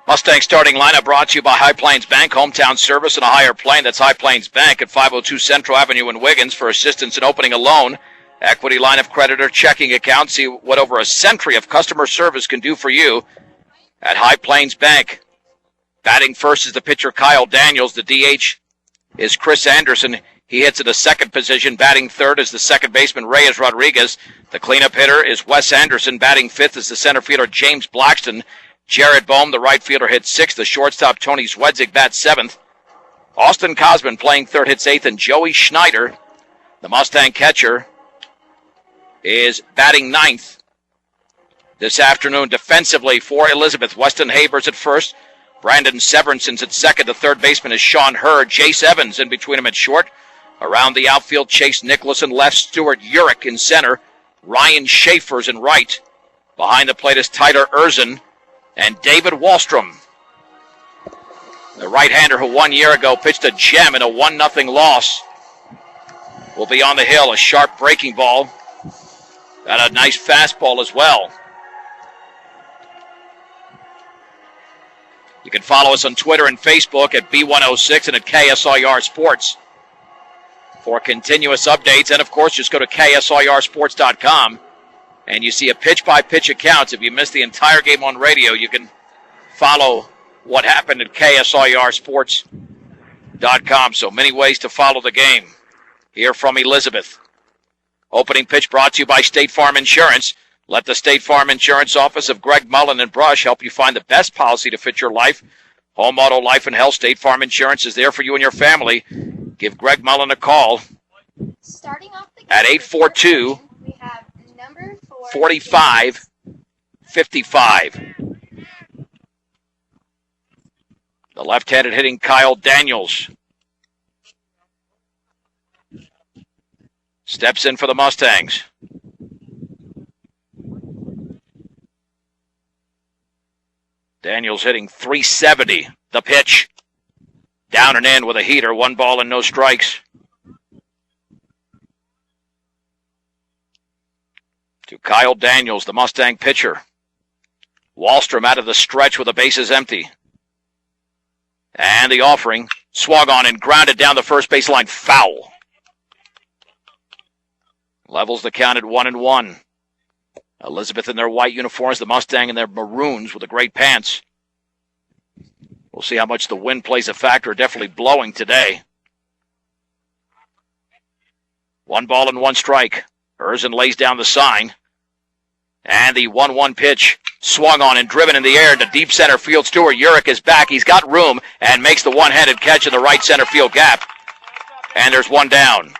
Mustang starting lineup brought to you by High Plains Bank, hometown service and a higher plane. That's High Plains Bank at 502 Central Avenue in Wiggins for assistance in opening a loan, equity line of credit, or checking account. See what over a century of customer service can do for you at High Plains Bank. Batting first is the pitcher Kyle Daniels. The DH is Chris Anderson. He hits at a second position. Batting third is the second baseman Reyes Rodriguez. The cleanup hitter is Wes Anderson. Batting fifth is the center fielder James Blackston. Jared Bohm, the right fielder, hits sixth. The shortstop, Tony Swedzig, bats seventh. Austin Cosman playing third, hits eighth. And Joey Schneider, the Mustang catcher, is batting ninth. This afternoon, defensively for Elizabeth, Weston Habers at first. Brandon Severinson's at second. The third baseman is Sean Hurd. Jace Evans in between him at short. Around the outfield, Chase Nicholas in left. Stuart Urich in center. Ryan Schaefer's in right. Behind the plate is Tyler Erzin and David Wallstrom, the right-hander who 1 year ago pitched a gem in a 1-0 loss, will be on the hill. A sharp breaking ball and a nice fastball as well. You can follow us on Twitter and Facebook at B106 and at KSIR Sports for continuous updates. And, of course, just go to KSIRsports.com. And you see a pitch-by-pitch account. If you missed the entire game on radio, you can follow what happened at KSIRsports.com. So many ways to follow the game. Here from Elizabeth. Opening pitch brought to you by State Farm Insurance. Let the State Farm Insurance office of Greg Mullen and Brush help you find the best policy to fit your life. Home, auto, life, and health. State Farm Insurance is there for you and your family. Give Greg Mullen a call Starting off the at 842 we have number 45-55. The left-handed hitting Kyle Daniels steps in for the Mustangs. Daniels hitting .370. The pitch. Down and in with a heater. 1 ball and no strikes. To Kyle Daniels, the Mustang pitcher. Wallstrom out of the stretch with the bases empty. And the offering swung on and grounded down the first baseline. Foul. Levels the count at 1-1. Elizabeth in their white uniforms, the Mustang in their maroons with the great pants. We'll see how much the wind plays a factor. Definitely blowing today. 1 ball and 1 strike. Erzin lays down the sign. And the 1-1 pitch swung on and driven in the air into deep center field. Stuart Urich is back. He's got room and makes the one-handed catch in the right center field gap. And there's 1 down.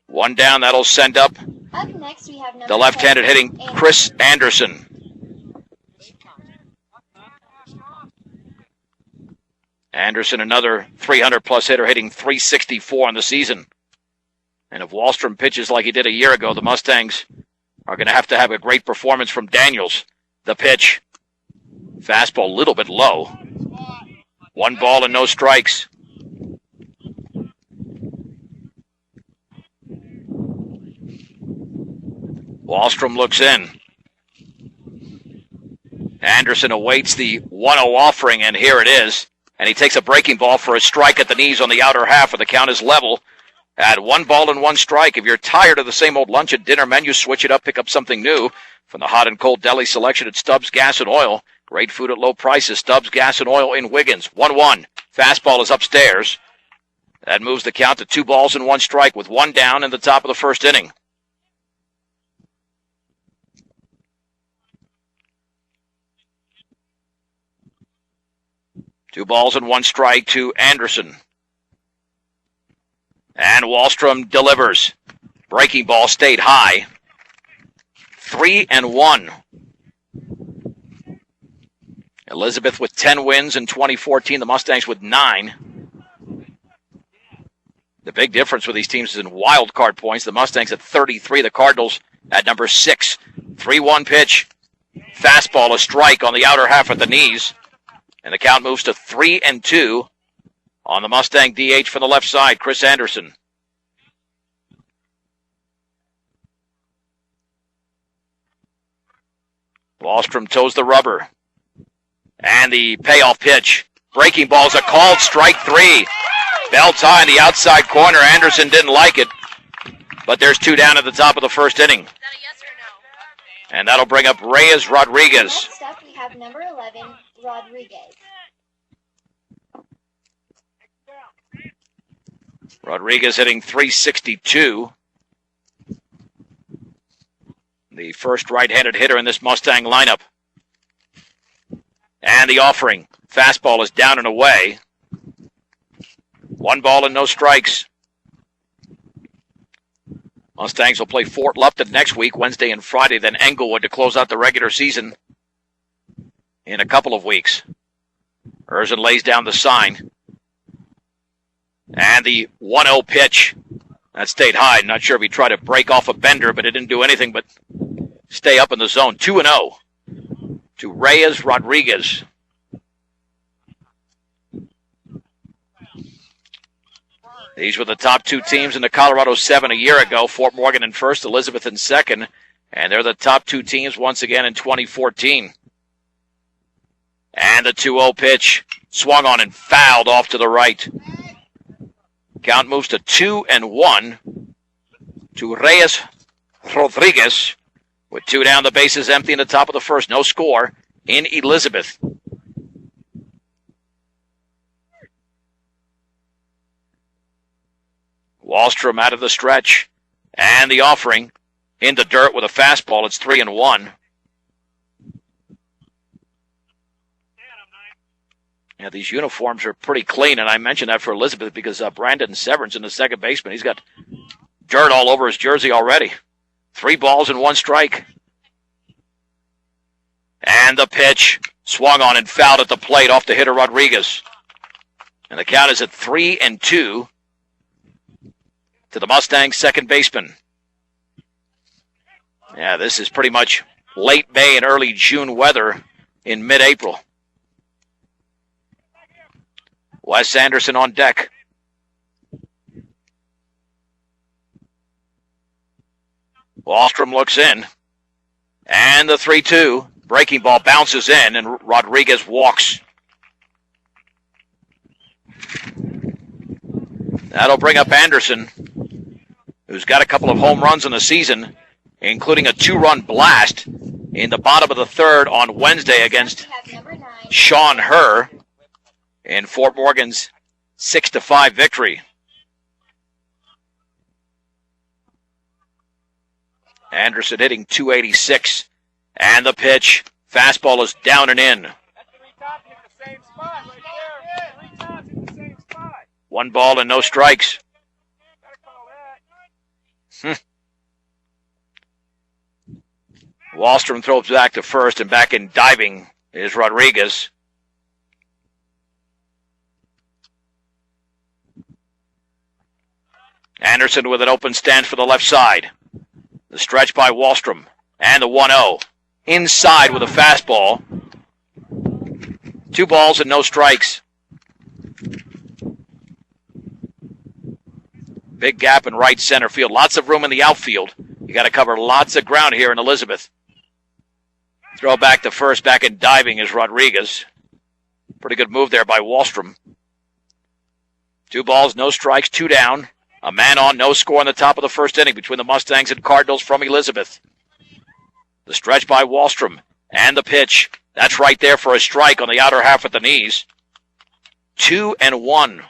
1 down. That'll send up next, we have the left-handed hitting Chris Anderson. Anderson, another 300-plus hitter, hitting .364 on the season. And if Wallstrom pitches like he did a year ago, the Mustangs are going to have a great performance from Daniels. The pitch. Fastball a little bit low. 1 ball and no strikes. Wallstrom looks in. Anderson awaits the 1-0 offering, and here it is. And he takes a breaking ball for a strike at the knees on the outer half, and the count is level at 1 ball and 1 strike. If you're tired of the same old lunch and dinner menu, switch it up, pick up something new. From the hot and cold deli selection at Stubbs Gas and Oil. Great food at low prices. Stubbs Gas and Oil in Wiggins. 1-1. Fastball is upstairs. That moves the count to 2 balls and 1 strike with 1 down in the top of the first inning. Two balls and 1 strike to Anderson. And Wallstrom delivers. Breaking ball stayed high. 3-1. Elizabeth with 10 wins in 2014. The Mustangs with 9. The big difference with these teams is in wild card points. The Mustangs at 33. The Cardinals at number 6. 3-1 pitch. Fastball, a strike on the outer half at the knees. And the count moves to 3-2 on the Mustang DH from the left side, Chris Anderson. Wallstrom toes the rubber. And the payoff pitch. Breaking ball's a called strike 3. Bell tie in the outside corner. Anderson didn't like it. But there's 2 down at the top of the first inning. Is that a yes or no? And that'll bring up Reyes Rodriguez. Next up, we have number 11, Rodriguez. Rodriguez hitting .362. The first right-handed hitter in this Mustang lineup. And the offering. Fastball is down and away. 1 ball and no strikes. Mustangs will play Fort Lupton next week, Wednesday and Friday, then Englewood to close out the regular season in a couple of weeks. Erzin lays down the sign. And the 1-0 pitch. That stayed high. Not sure if he tried to break off a bender, but it didn't do anything but stay up in the zone. 2-0 to Reyes Rodriguez. These were the top 2 teams in the Colorado 7 a year ago. Fort Morgan in first, Elizabeth in second. And they're the top 2 teams once again in 2014. And the 2-0 pitch swung on and fouled off to the right. Count moves to 2-1 to Reyes Rodriguez. With 2 down, the bases empty in the top of the first. No score in Elizabeth. Wallstrom out of the stretch. And the offering in the dirt with a fastball. It's 3-1. Yeah, these uniforms are pretty clean, and I mentioned that for Elizabeth because Brandon Severn's in the second baseman. He's got dirt all over his jersey already. 3 balls and 1 strike. And the pitch swung on and fouled at the plate off the hitter Rodriguez. And the count is at 3-2 to the Mustangs' second baseman. Yeah, this is pretty much late May and early June weather in mid-April. Wes Anderson on deck. Wallstrom looks in. And the 3-2. Breaking ball bounces in, and Rodriguez walks. That'll bring up Anderson, who's got a couple of home runs in the season, including a 2-run blast in the bottom of the third on Wednesday against Sean Herr in Fort Morgan's 6-5 victory. Anderson hitting .286. And the pitch. Fastball is down and in. 1 ball and no strikes. Wallstrom throws back to first, and back in diving is Rodriguez. Anderson with an open stance for the left side. The stretch by Wallstrom. And the 1-0. Inside with a fastball. 2 balls and no strikes. Big gap in right center field. Lots of room in the outfield. You got to cover lots of ground here in Elizabeth. Throw back to first, back in diving is Rodriguez. Pretty good move there by Wallstrom. 2 balls, no strikes, 2 down. A man on, no score in the top of the first inning between the Mustangs and Cardinals from Elizabeth. The stretch by Wallstrom. And the pitch. That's right there for a strike on the outer half at the knees. 2-1.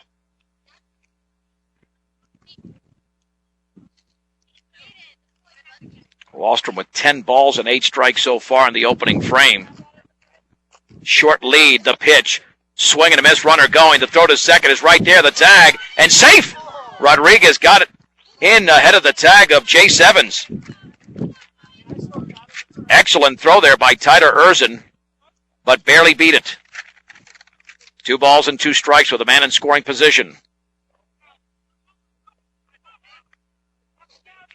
Wallstrom with 10 balls and 8 strikes so far in the opening frame. Short lead, the pitch. Swing and a miss, runner going. The throw to second is right there, the tag, and safe! Rodriguez got it in ahead of the tag of Jace Evans. Excellent throw there by Tyler Erzin, but barely beat it. 2 balls and 2 strikes with a man in scoring position.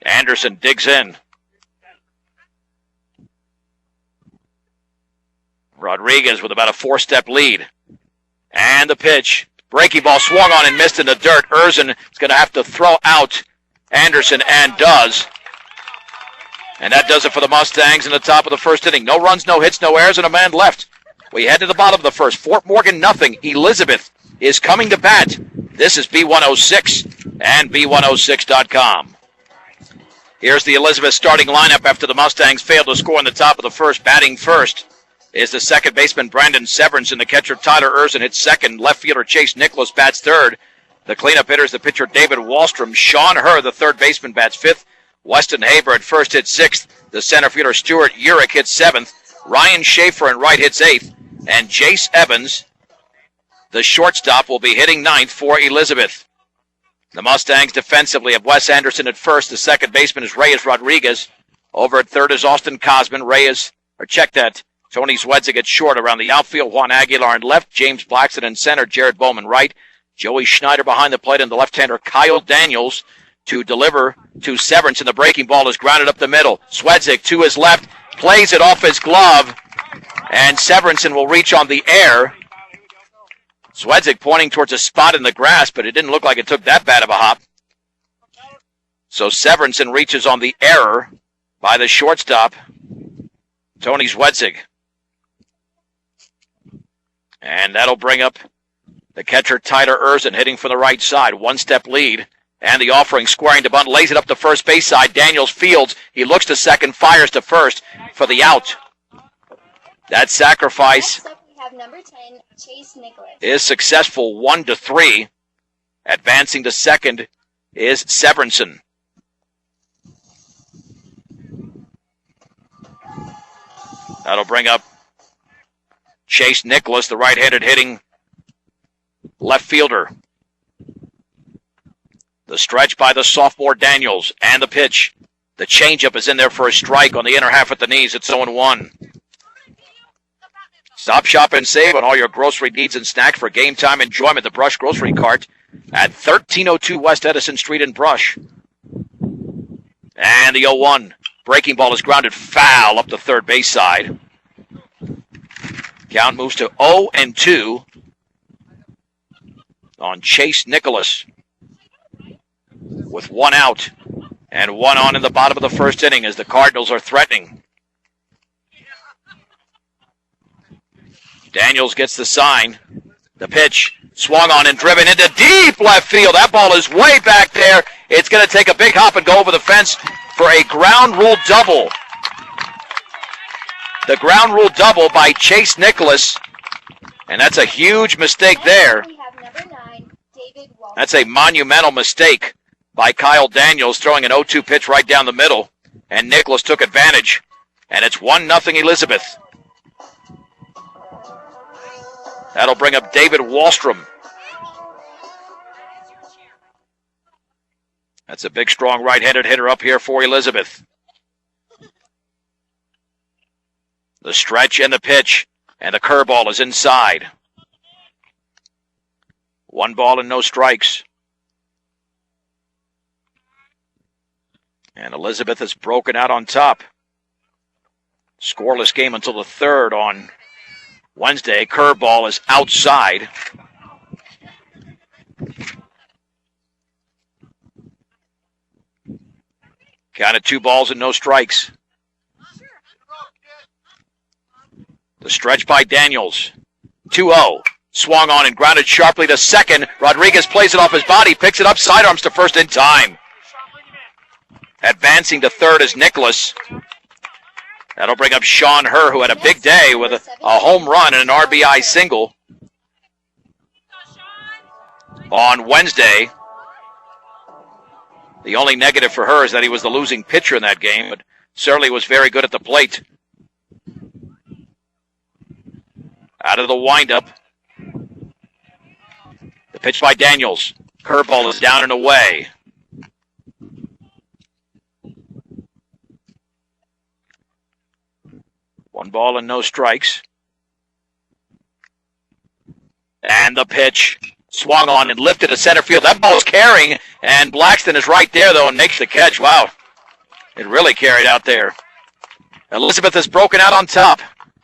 Anderson digs in. Rodriguez with about a 4-step lead. And the pitch. Breaking ball swung on and missed in the dirt. Erzin is going to have to throw out Anderson, and does. And that does it for the Mustangs in the top of the first inning. No runs, no hits, no errors, and a man left. We head to the bottom of the first. Fort Morgan, nothing. Elizabeth is coming to bat. This is B106 and B106.com. Here's the Elizabeth starting lineup after the Mustangs failed to score in the top of the first. Batting first is the second baseman Brandon Severance, and the catcher Tyler Erzin hits second. Left fielder Chase Nicholas bats third. The cleanup hitter is the pitcher David Wallstrom. Sean Herr, the third baseman, bats fifth. Weston Haber at first hits sixth. The center fielder Stuart Urich hits seventh. Ryan Schaefer in right hits eighth. And Jace Evans, the shortstop, will be hitting ninth for Elizabeth. The Mustangs defensively have Wes Anderson at first. The second baseman is Reyes Rodriguez. Over at third is Austin Cosman. Tony Zwedzig at short. Around the outfield, Juan Aguilar in left. James Blackson in center. Jared Bowman right. Joey Schneider behind the plate, and the left-hander Kyle Daniels to deliver to Severance, and the breaking ball is grounded up the middle. Zwedzig to his left, plays it off his glove, and Severinson will reach on the air. Zwedzig pointing towards a spot in the grass, but it didn't look like it took that bad of a hop. So Severinson reaches on the error by the shortstop, Tony Zwedzig. And that'll bring up the catcher Tyler Erzin hitting from the right side. One-step lead. And the offering squaring to bunt, lays it up the first base side. Daniels fields. He looks to second, fires to first for the out. That sacrifice have number 10, Chase Nicholas. Is successful, 1-3. Advancing to second is Severinson. That'll bring up Chase Nicholas, the right-handed hitting left fielder. The stretch by the sophomore Daniels, and the pitch. The changeup is in there for a strike on the inner half at the knees. It's 0-1. Stop, shop, and save on all your grocery needs and snacks for game time enjoyment. The Brush Grocery Cart at 1302 West Edison Street in Brush. And the 0-1. Breaking ball is grounded foul up the third base side. Count moves to 0-2 on Chase Nicholas. With one out and one on in the bottom of the first inning as the Cardinals are threatening. Daniels gets the sign. The pitch swung on and driven into deep left field. That ball is way back there. It's going to take a big hop and go over the fence for a ground rule double. The ground rule double by Chase Nicholas. And that's a huge mistake there. That's a monumental mistake by Kyle Daniels, throwing an 0-2 pitch right down the middle. And Nicholas took advantage. And it's 1-0 Elizabeth. That'll bring up David Wallstrom. That's a big, strong right-handed hitter up here for Elizabeth. The stretch and the pitch, and the curveball is inside. 1 ball and no strikes. And Elizabeth has broken out on top. Scoreless game until the third on Wednesday. Curveball is outside. Counted 2 balls and no strikes. The stretch by Daniels. 2-0. Swung on and grounded sharply to second. Rodriguez plays it off his body, picks it up, sidearms to first in time. Advancing to third is Nicholas. That'll bring up Sean Herr, who had a big day with a home run and an RBI single on Wednesday. The only negative for Herr is that he was the losing pitcher in that game, but certainly was very good at the plate. Out of the windup. The pitch by Daniels. Curveball is down and away. One ball and no strikes. And the pitch swung on and lifted to center field. That ball is carrying, and Blackston is right there, though, and makes the catch. Wow. It really carried out there. Elizabeth has broken out on top.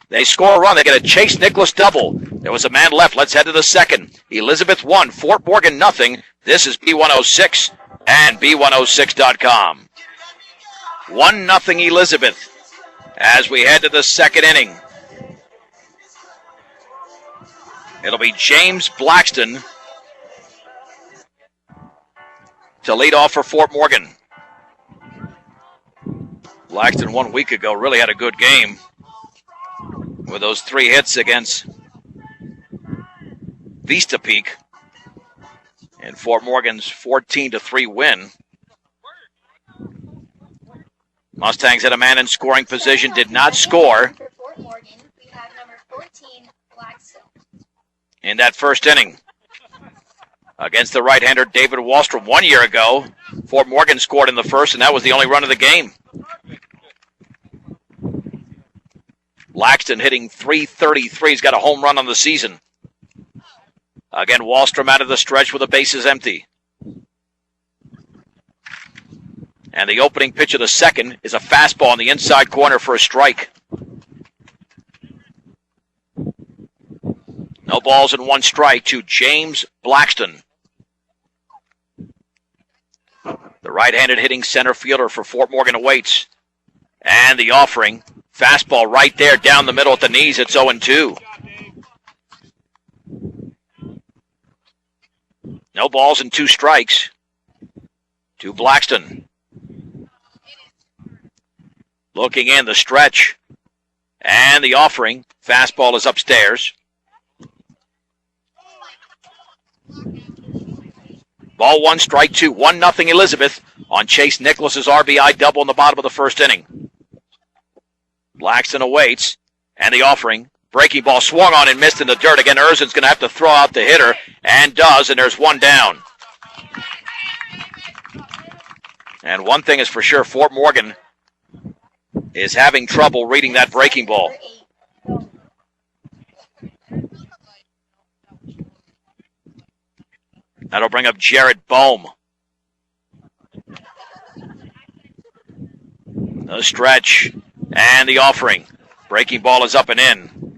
They score a run. They get a Chase Nicholas double. There was a man left. Let's head to the second. Elizabeth 1, Fort Morgan nothing. This is B106 and B106.com. 1-0 Elizabeth as we head to the second inning. It'll be James Blackston to lead off for Fort Morgan. Blackston 1 week ago really had a good game with those 3 hits against Vista Peak and Fort Morgan's 14-3 win. Mustangs had a man in scoring position, did not score For Fort Morgan, we have number 14, Blackstone. in that first inning. Against the right-hander David Wallstrom 1 year ago, Fort Morgan scored in the first, and that was the only run of the game. Blackston hitting .333. He's got a home run on the season. Again, Wallstrom out of the stretch with the bases empty. And the opening pitch of the second is a fastball in the inside corner for a strike. No balls and 1 strike to James Blackston. The right-handed hitting center fielder for Fort Morgan awaits. And the offering, fastball right there down the middle at the knees. It's 0-2. No balls and 2 strikes to Blackston. Looking in the stretch. And the offering, fastball is upstairs. Ball 1, strike 2. 1-0 Elizabeth on Chase Nicholas's RBI double in the bottom of the first inning. Blackston awaits, and the offering. Breaking ball swung on and missed in the dirt. Again, Erzin's going to have to throw out the hitter, and does, and there's 1 down. And one thing is for sure, Fort Morgan is having trouble reading that breaking ball. Number 8, That'll bring up Jared Bohm. The stretch and the offering. Breaking ball is up and in.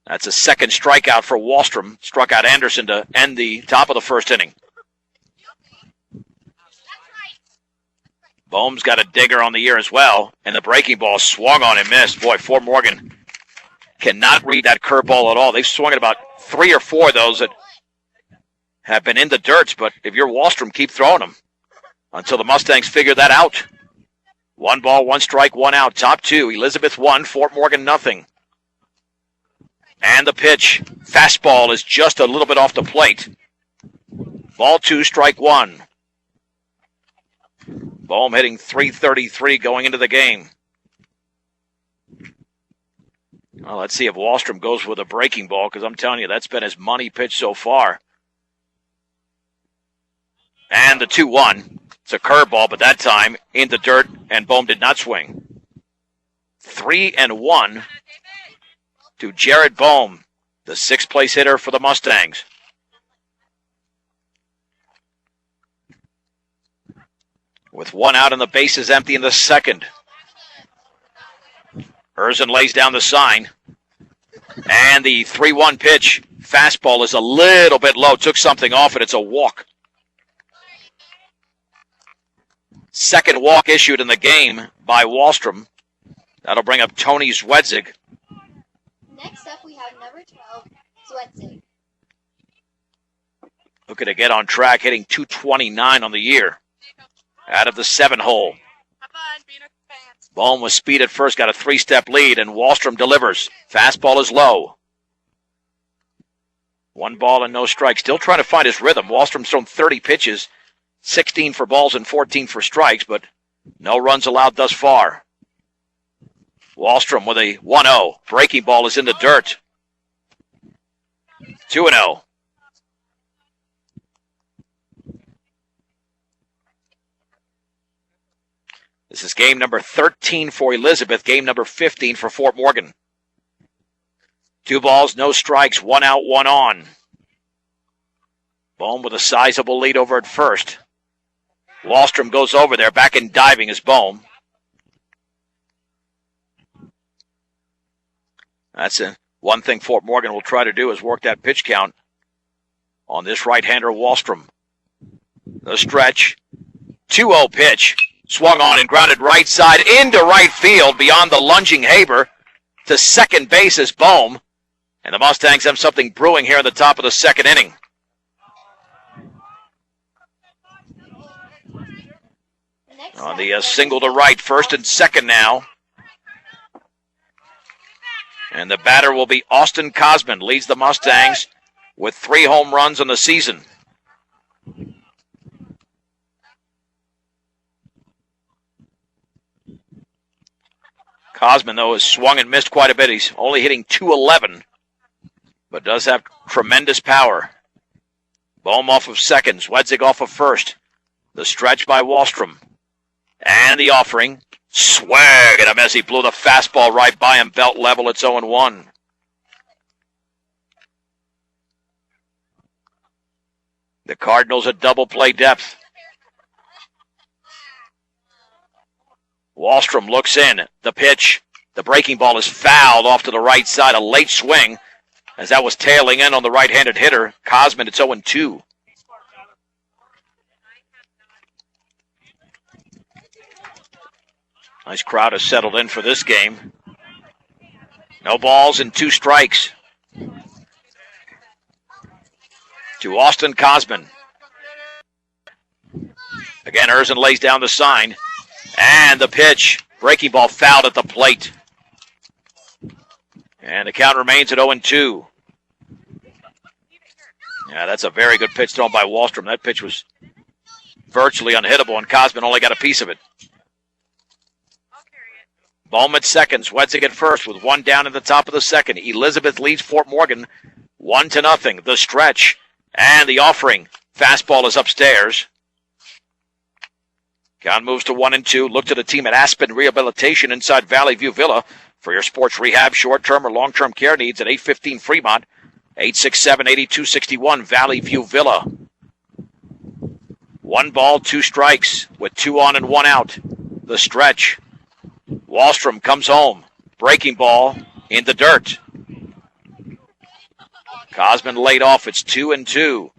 That's a second strikeout for Wallstrom. Struck out Anderson to end the top of the first inning. Bohm's got a digger on the year as well, and the breaking ball swung on and missed. Boy, Fort Morgan cannot read that curveball at all. They've swung at about 3 or 4 of those that have been in the dirt, but if you're Wallstrom, keep throwing them until the Mustangs figure that out. 1 ball, 1 strike, 1 out. Top 2, Elizabeth 1, Fort Morgan 0. And the pitch, fastball is just a little bit off the plate. Ball 2, strike 1. Bohm hitting .333 going into the game. Well, let's see if Wallstrom goes with a breaking ball, because I'm telling you, that's been his money pitch so far. And the 2-1. It's a curveball, but that time in the dirt, and Bohm did not swing. 3-1 to Jared Bohm, the 6th place hitter for the Mustangs. With 1 out and the bases empty in the second. Erzin lays down the sign. And the 3-1 pitch. Fastball is a little bit low. Took something off it. It's a walk. Second walk issued in the game by Wallstrom. That'll bring up Tony Zwedzig. Next up, we have number 12, Zwedzig. Looking to get on track, hitting .229 on the year. Out of the 7-hole. Bohm with speed at first, got a 3-step lead, and Wallstrom delivers. Fastball is low. 1 ball and no strike. Still trying to find his rhythm. Wallstrom's thrown 30 pitches, 16 for balls and 14 for strikes, but no runs allowed thus far. Wallstrom with a 1-0. Breaking ball is in the dirt. 2-0. This is game number 13 for Elizabeth, game number 15 for Fort Morgan. 2 balls, no strikes, 1 out, 1 on. Bohm with a sizable lead over at first. Wallstrom goes over there, back in diving is Bohm. That's one thing Fort Morgan will try to do is work that pitch count on this right-hander, Wahlstrom. The stretch. 2-0 pitch. Swung on and grounded right side into right field beyond the lunging Haber. To second base is Bohm. And the Mustangs have something brewing here at the top of the second inning. On the single to right, first and second now. And the batter will be Austin Cosman. Leads the Mustangs with 3 home runs on the season. Cosman, though, has swung and missed quite a bit. He's only hitting .211, but does have tremendous power. Bohm off of second, Zwedzig off of first. The stretch by Wahlstrom. And the offering. Swag and a miss. He blew the fastball right by him. Belt level, it's 0-1. The Cardinals at double play depth. Wahlstrom looks in. The pitch. The breaking ball is fouled off to the right side. A late swing as that was tailing in on the right-handed hitter. Cosman, it's 0-2. Nice crowd has settled in for this game. No balls and 2 strikes. To Austin Cosman. Again, Erzin lays down the sign. And the pitch. Breaking ball fouled at the plate. And the count remains at 0-2. Yeah, that's a very good pitch thrown by Wahlstrom. That pitch was virtually unhittable, and Cosman only got a piece of it. Bohm at second, Zwedzig at first with 1 down in the top of the second. Elizabeth leads Fort Morgan 1-0. The stretch and the offering. Fastball is upstairs. Count moves to 1-2. Look to the team at Aspen Rehabilitation inside Valley View Villa for your sports rehab, short-term or long-term care needs at 815 Fremont, 867-8261 Valley View Villa. 1 ball, 2 strikes with 2 on and 1 out. The stretch. Wahlstrom comes home. Breaking ball in the dirt. Cosman laid off. It's 2-2.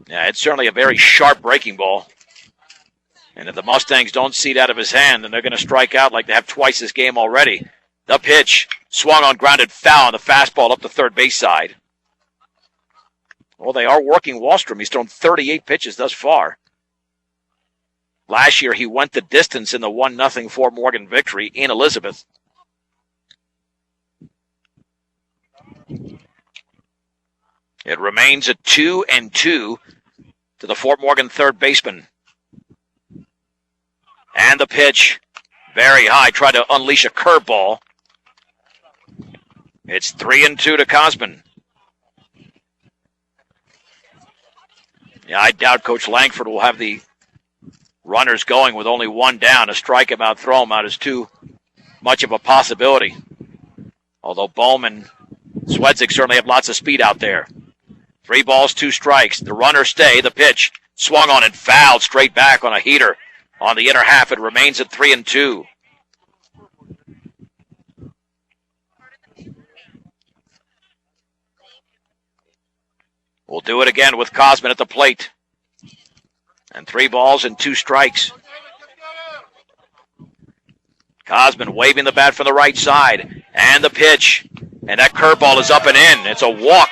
Yeah, it's certainly a very sharp breaking ball. And if the Mustangs don't see it out of his hand, then they're going to strike out like they have twice this game already. The pitch. Swung on, grounded foul on the fastball up the third base side. Well, they are working Wahlstrom. He's thrown 38 pitches thus far. Last year, he went the distance in the 1-0 Fort Morgan victory in Elizabeth. It remains at 2-2 to the Fort Morgan third baseman. And the pitch, very high, tried to unleash a curveball. It's 3-2 to Cosman. Yeah, I doubt Coach Langford will have the runners going with only 1 down. A strike him out, throw him out is too much of a possibility. Although Bohm and Zwedzig certainly have lots of speed out there. 3 balls, 2 strikes. The runners stay. The pitch swung on and fouled straight back on a heater. On the inner half, it remains at 3-2. We'll do it again with Cosman at the plate. And 3 balls and 2 strikes. Cosman waving the bat from the right side. And the pitch. And that curveball is up and in. It's a walk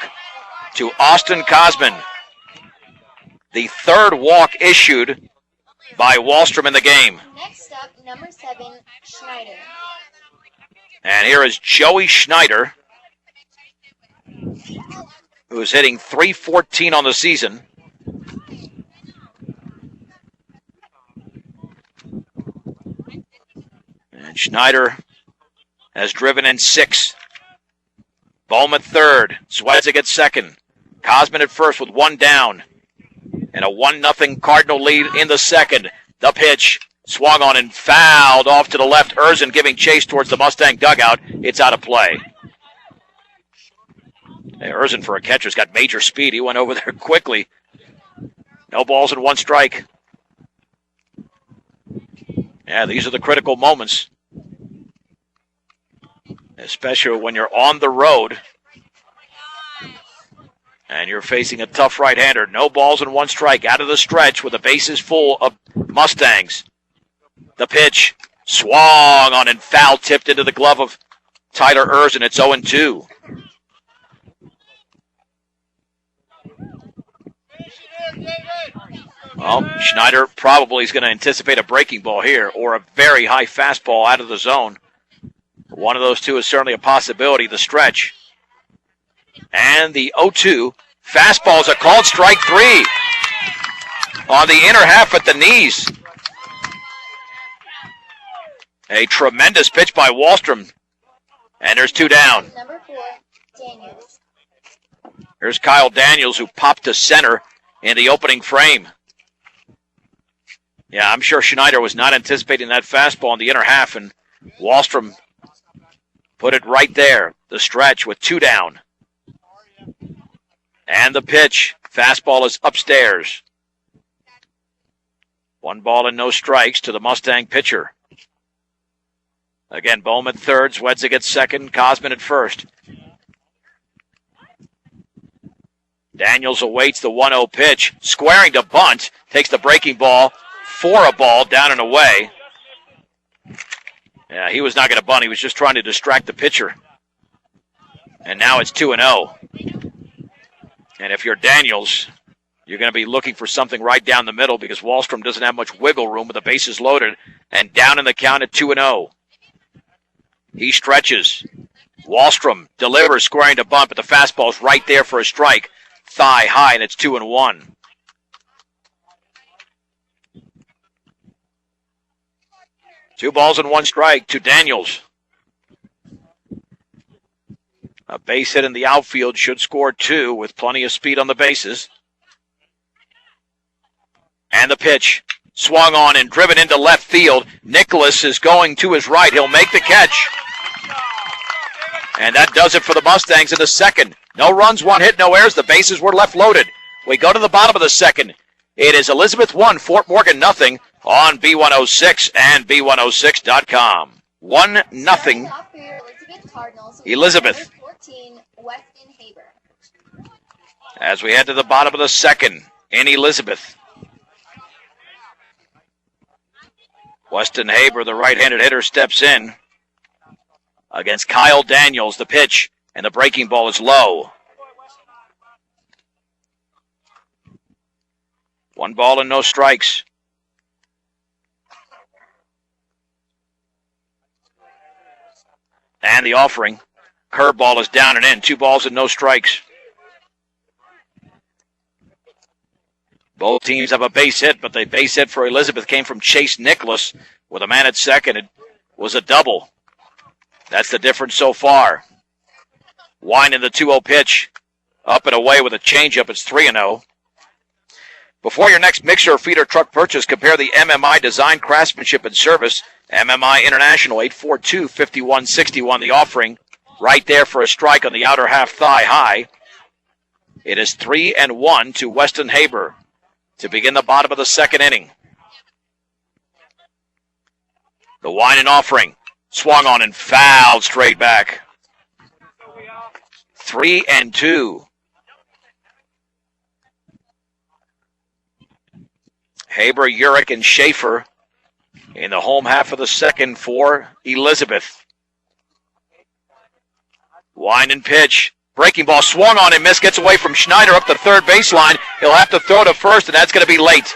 to Austin Cosman. The third walk issued by Wahlstrom in the game. Next up, number 7, Schneider. And here is Joey Schneider, who is hitting .314 on the season. And Schneider has driven in 6. Bohm at third. Zwedzig at second. Cosman at first with 1 down. And a 1-0 Cardinal lead in the second. The pitch swung on and fouled off to the left. Erzin giving chase towards the Mustang dugout. It's out of play. Hey, Erzin for a catcher's got major speed. He went over there quickly. No balls and 1 strike. Yeah, these are the critical moments. especially when you're on the road and you're facing a tough right-hander. No balls and one strike out of the stretch with the bases full of Mustangs. The pitch swung on and foul tipped into the glove of Tyler Erzen. It's 0-2. Well, Schneider probably is going to anticipate a breaking ball here or a very high fastball out of the zone. One of those two is certainly a possibility, the stretch. And the 0-2 fastball is a called strike 3 on the inner half at the knees. A tremendous pitch by Wahlstrom. And there's 2 down. Number 4, Daniels. Here's Kyle Daniels, who popped to center in the opening frame. Yeah, I'm sure Schneider was not anticipating that fastball in the inner half, and Wahlstrom put it right there, the stretch with 2 down. And the pitch. Fastball is upstairs. 1 ball and no strikes to the Mustang pitcher. Again, Bohm at third, Zwedzik at second, Kosman at first. Daniels awaits the 1-0 pitch, squaring to bunt, takes the breaking ball for a ball, down and away. Yeah, he was not going to bunt, he was just trying to distract the pitcher. And now it's 2-0. And if you're Daniels, you're going to be looking for something right down the middle because Wahlstrom doesn't have much wiggle room with the bases loaded and down in the count at 2-0. He stretches. Wahlstrom delivers, squaring to bunt, but the fastball's right there for a strike. Thigh high, and it's 2-1. Two balls and one strike to Daniels. A base hit in the outfield should score 2 with plenty of speed on the bases. And the pitch. Swung on and driven into left field. Nicholas is going to his right. He'll make the catch. And that does it for the Mustangs in the second. No runs, 1 hit, no errors. The bases were left loaded. We go to the bottom of the second. It is Elizabeth 1, Fort Morgan nothing on B106 and B106.com. 1-0. Elizabeth Cardinals. Elizabeth. 14, Weston Haber. As we head to the bottom of the second in Elizabeth. Weston Haber, the right-handed hitter, steps in against Kyle Daniels. The pitch, and the breaking ball is low. 1 ball and no strikes. And the offering. Curveball is down and in. 2 balls and no strikes. Both teams have a base hit, but the base hit for Elizabeth came from Chase Nicholas with a man at second. It was a double. That's the difference so far. Wine in the 2-0 pitch. Up and away with a changeup. It's 3-0. Before your next mixer or feeder truck purchase, compare the MMI design, craftsmanship, and service. MMI International, 842-5161. The offering right there for a strike on the outer half thigh high. It is 3-1 to Weston Haber to begin the bottom of the second inning. The wine and offering. Swung on and fouled straight back. 3-2. Haber, Urich, and Schaefer in the home half of the second for Elizabeth. Wine and pitch. Breaking ball swung on and missed. Gets away from Schneider up the third baseline. He'll have to throw to first, and that's going to be late.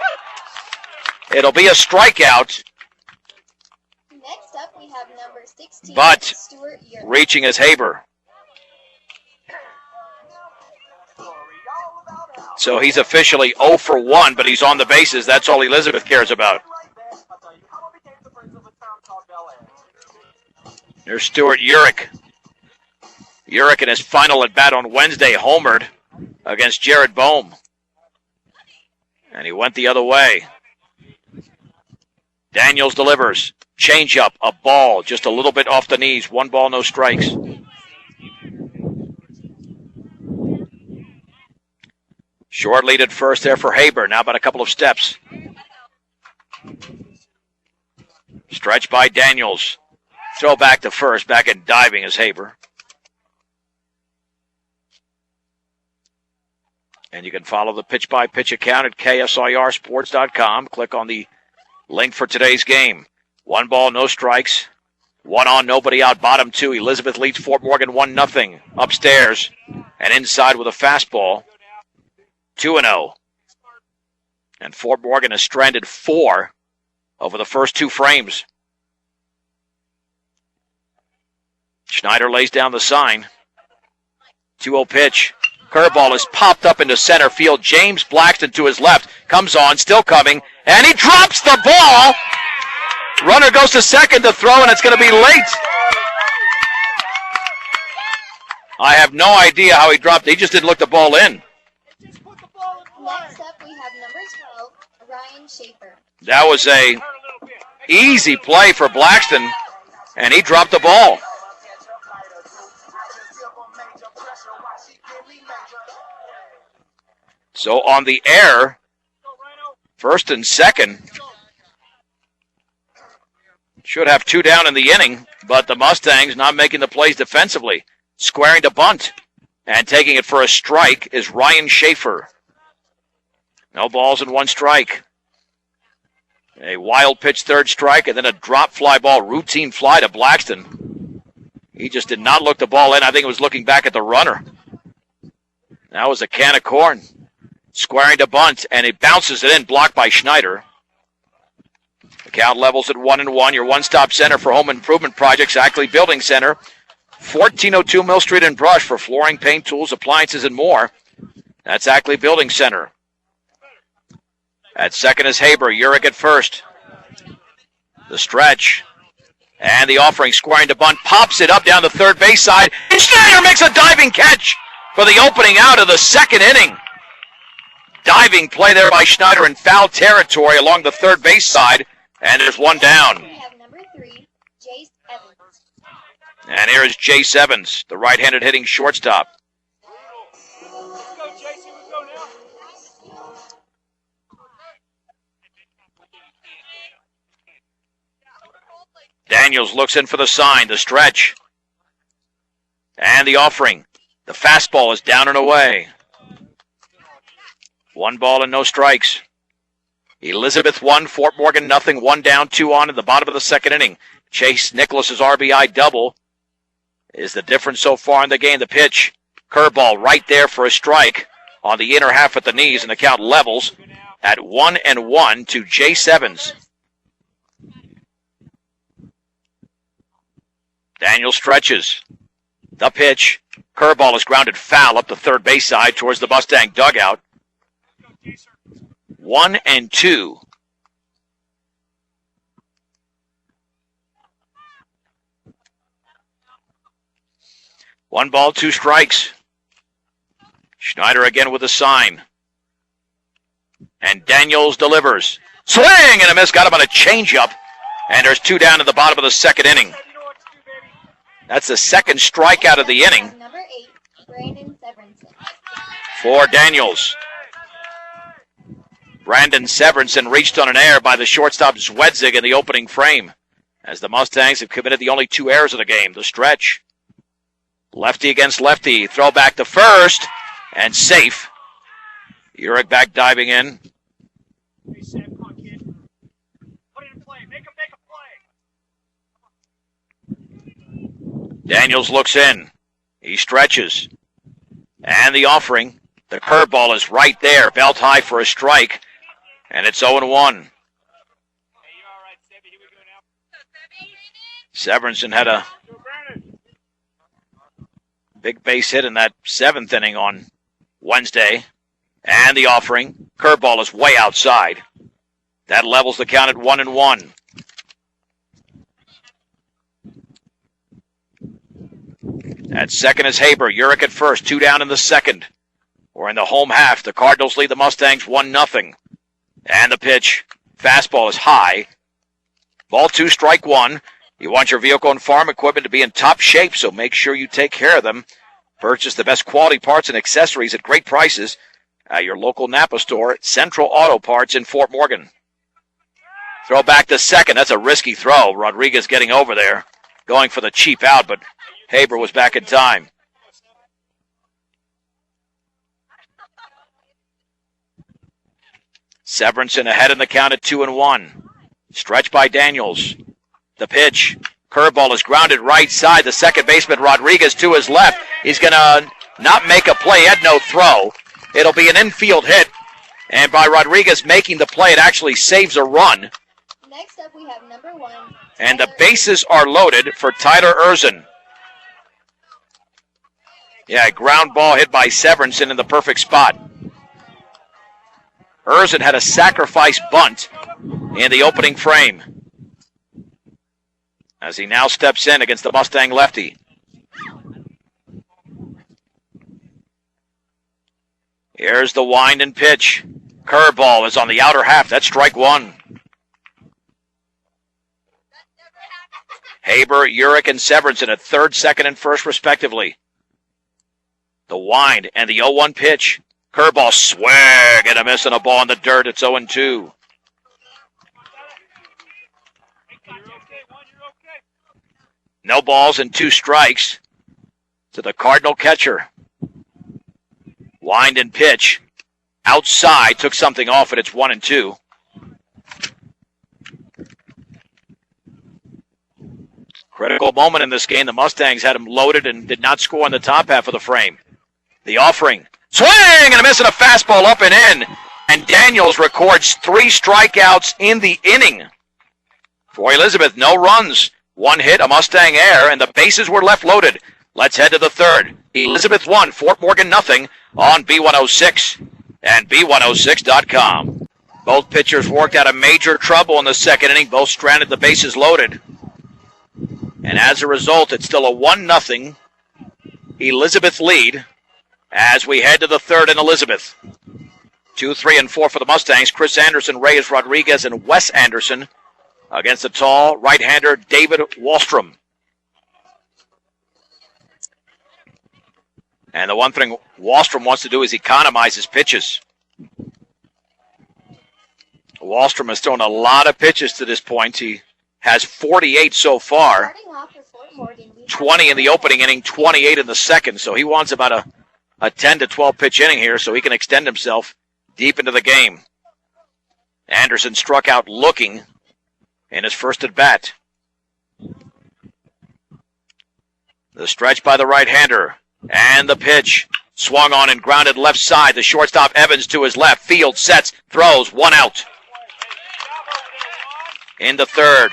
It'll be a strikeout. Next up, we have number 16, but Stuart Urich. Reaching is Haber. So he's officially 0 for 1, but he's on the bases. That's all Elizabeth cares about. There's Stuart Urich. Urich in his final at bat on Wednesday homered against Jared Bohm. And he went the other way. Daniels delivers. Changeup, a ball, just a little bit off the knees. 1 ball, no strikes. Short lead at first there for Haber. Now about a couple of steps. Stretch by Daniels. Throw back to first. Back in diving is Haber. And you can follow the pitch-by-pitch account at ksirsports.com. Click on the link for today's game. 1 ball, no strikes. 1 on, nobody out. Bottom 2. Elizabeth leads Fort Morgan 1-0. Upstairs and inside with a fastball. 2-0. And Fort Morgan has stranded 4 over the first 2 frames. Schneider lays down the sign. 2-0 pitch. Curveball is popped up into center field. James Blackston to his left. Comes on, still coming. And he drops the ball. Runner goes to second to throw, and it's going to be late. I have no idea how he dropped it. He just didn't look the ball in. Next up, we have number 12, Ryan Schaefer. That was a easy play for Blackston, and he dropped the ball. So on the air, first and second, should have 2 down in the inning, but the Mustangs not making the plays defensively. Squaring to bunt, and taking it for a strike is Ryan Schaefer. No balls and 1 strike. A wild pitch, 3rd strike, and then a drop fly ball, routine fly to Blackston. He just did not look the ball in. I think it was looking back at the runner. That was a can of corn. Squaring to bunt, and it bounces it in, blocked by Schneider. The count levels at 1-1. Your one-stop center for home improvement projects, Ackley Building Center. 1402 Mill Street in Brush for flooring, paint, tools, appliances, and more. That's Ackley Building Center. At second is Haber. Urich at first. The stretch. And the offering, squaring to bunt, pops it up down the third base side. And Schneider makes a diving catch for the opening out of the second inning. Diving play there by Schneider in foul territory along the third base side. And there's 1 down. We have number 3, Jace Evans. And here is Jace Evans, the right-handed hitting shortstop. Daniels looks in for the sign, the stretch. And the offering. The fastball is down and away. 1 ball and no strikes. Elizabeth 1, Fort Morgan nothing. 1 down, 2 on in the bottom of the second inning. Chase Nicholas's RBI double is the difference so far in the game. The pitch, curveball right there for a strike on the inner half at the knees, and the count levels at 1-1 to Jace Evans. Daniel stretches. The pitch, curveball is grounded foul up the third base side towards the Mustang dugout. 1-2. One ball, 2 strikes. Schneider again with a sign. And Daniels delivers. Swing and a miss. Got him on a changeup. And there's 2 down in the bottom of the second inning. That's the second strikeout of the inning. Number 8, Brandon Severinsen. For Daniels. Brandon Severinsen reached on an error by the shortstop Zwedzig in the opening frame, as the Mustangs have committed the only 2 errors of the game. The stretch. Lefty against lefty. Throw back to first. And safe. Urich back diving in. Hey, Sam, come on, kid. Put it in play. Make a play. Daniels looks in. He stretches. And the offering. The curveball is right there. Belt high for a strike. And it's 0-1. Hey, you're all right, Sebby. Here we go now. Severinsen had a big base hit in that 7th inning on Wednesday. And the offering. Curveball is way outside. That levels the count at 1-1. At second is Haber. Urich at first. 2 down in the second. We're in the home half. The Cardinals lead the Mustangs 1-0. And the pitch. Fastball is high. Ball 2, strike 1. You want your vehicle and farm equipment to be in top shape, so make sure you take care of them. Purchase the best quality parts and accessories at great prices at your local Napa store, Central Auto Parts in Fort Morgan. Throw back to second. That's a risky throw. Rodriguez getting over there. going for the cheap out, but Haber was back in time. Severinsen ahead in the count at 2-1. Stretch by Daniels. The pitch. Curveball is grounded right side. The second baseman, Rodriguez, to his left. He's going to not make a play. He had no throw. It'll be an infield hit. And by Rodriguez making the play, it actually saves a run. Next up, we have number 1. And the bases are loaded for Tyler Erzin. Yeah, ground ball hit by Severinsen in the perfect spot. Erzin had a sacrifice bunt in the opening frame, as he now steps in against the Mustang lefty. Here's the wind and pitch. Curveball is on the outer half. That's strike one. Haber, Urich, and Severinsen at third, second, and first, respectively. The wind and the 0-1 pitch. Curveball, swing, and a miss and a ball in the dirt. It's 0-2. No balls and 2 strikes to the Cardinal catcher. Wind and pitch. Outside, took something off it. It's 1-2. Critical moment in this game. The Mustangs had him loaded and did not score in the top half of the frame. The offering. Swing and a miss and a fastball up and in. And Daniels records 3 strikeouts in the inning. For Elizabeth, no runs. 1 hit, a Mustang error, and the bases were left loaded. Let's head to the third. Elizabeth 1, Fort Morgan nothing on B106 and B106.com. Both pitchers worked out of major trouble in the second inning. Both stranded the bases loaded. And as a result, it's still a 1-0 Elizabeth lead as we head to the third in Elizabeth. 2, 3, and 4 for the Mustangs. Chris Anderson, Reyes Rodriguez, and Wes Anderson against the tall right-hander David Wallstrom. And the one thing Wallstrom wants to do is economize his pitches. Wallstrom has thrown a lot of pitches to this point. He has 48 so far. Starting off for Fort Morgan, 20 in the opening inning, 28 in the second. So he wants about a 10 to 12 pitch inning here so he can extend himself deep into the game. Anderson struck out looking in his first at bat. The stretch by the right-hander. And the pitch. Swung on and grounded left side. The shortstop Evans to his left. Field sets, throws, 1 out. In the third.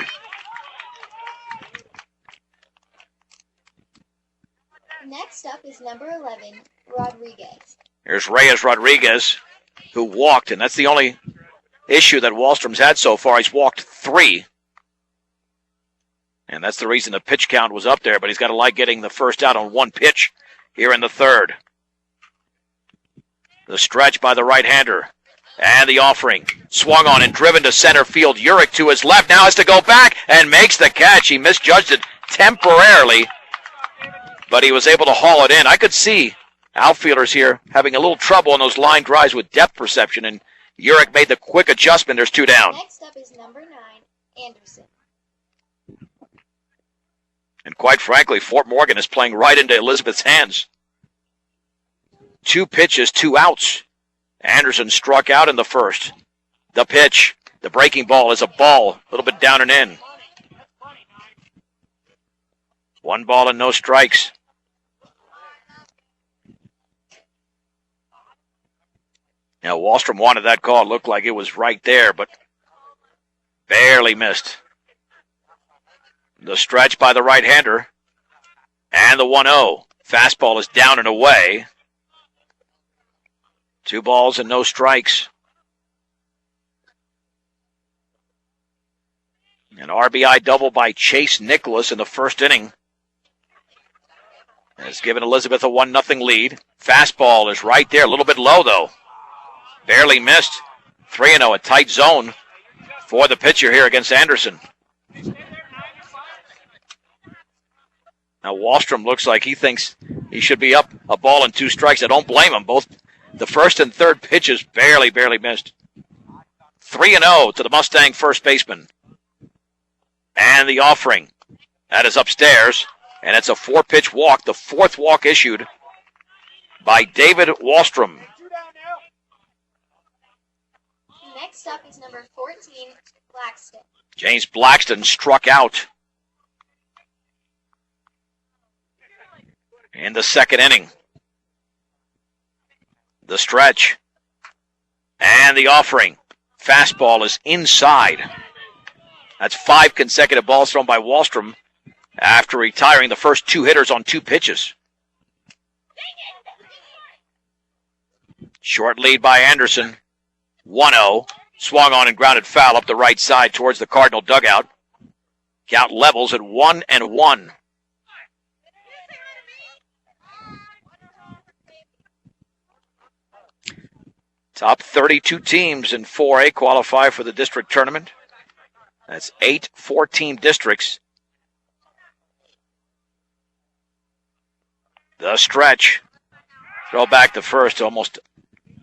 Next up is number 11, Rodriguez. Here's Reyes Rodriguez, who walked, and that's the only issue that Wallstrom's had so far. He's walked 3. And that's the reason the pitch count was up there, but he's got to like getting the first out on 1 pitch here in the third. The stretch by the right-hander. And the offering. Swung on and driven to center field. Urich to his left. Now has to go back and makes the catch. He misjudged it temporarily, but he was able to haul it in. I could see outfielders here having a little trouble in those line drives with depth perception, and Urich made the quick adjustment. There's 2 down. Next up is number 9, Anderson. And quite frankly, Fort Morgan is playing right into Elizabeth's hands. 2 pitches, 2 outs. Anderson struck out in the first. The pitch, the breaking ball is a ball, a little bit down and in. 1 ball and no strikes. Now, Wallstrom wanted that call. It looked like it was right there, but barely missed. The stretch by the right-hander. And the 1-0. Fastball is down and away. 2 balls and no strikes. An RBI double by Chase Nicholas in the first inning has given Elizabeth a 1-0 lead. Fastball is right there, a little bit low though. Barely missed. 3-0, a tight zone for the pitcher here against Anderson. Now Wallstrom looks like he thinks he should be up a ball and 2 strikes. I don't blame him. Both the first and third pitches barely missed. 3-0 to the Mustang first baseman. And the offering. That is upstairs, and it's a 4-pitch walk, the 4th walk issued by David Wallstrom. Next up is number 14, Blackston. James Blackston struck out in the 2nd inning. The stretch and the offering. Fastball is inside. That's 5 consecutive balls thrown by Wallstrom after retiring the first 2 hitters on 2 pitches. Short lead by Anderson. 1-0. Swung on and grounded foul up the right side towards the Cardinal dugout. Count levels at 1-1. Top 32 teams in 4A qualify for the district tournament. That's 8 4-team districts. The stretch. Throw back to first, almost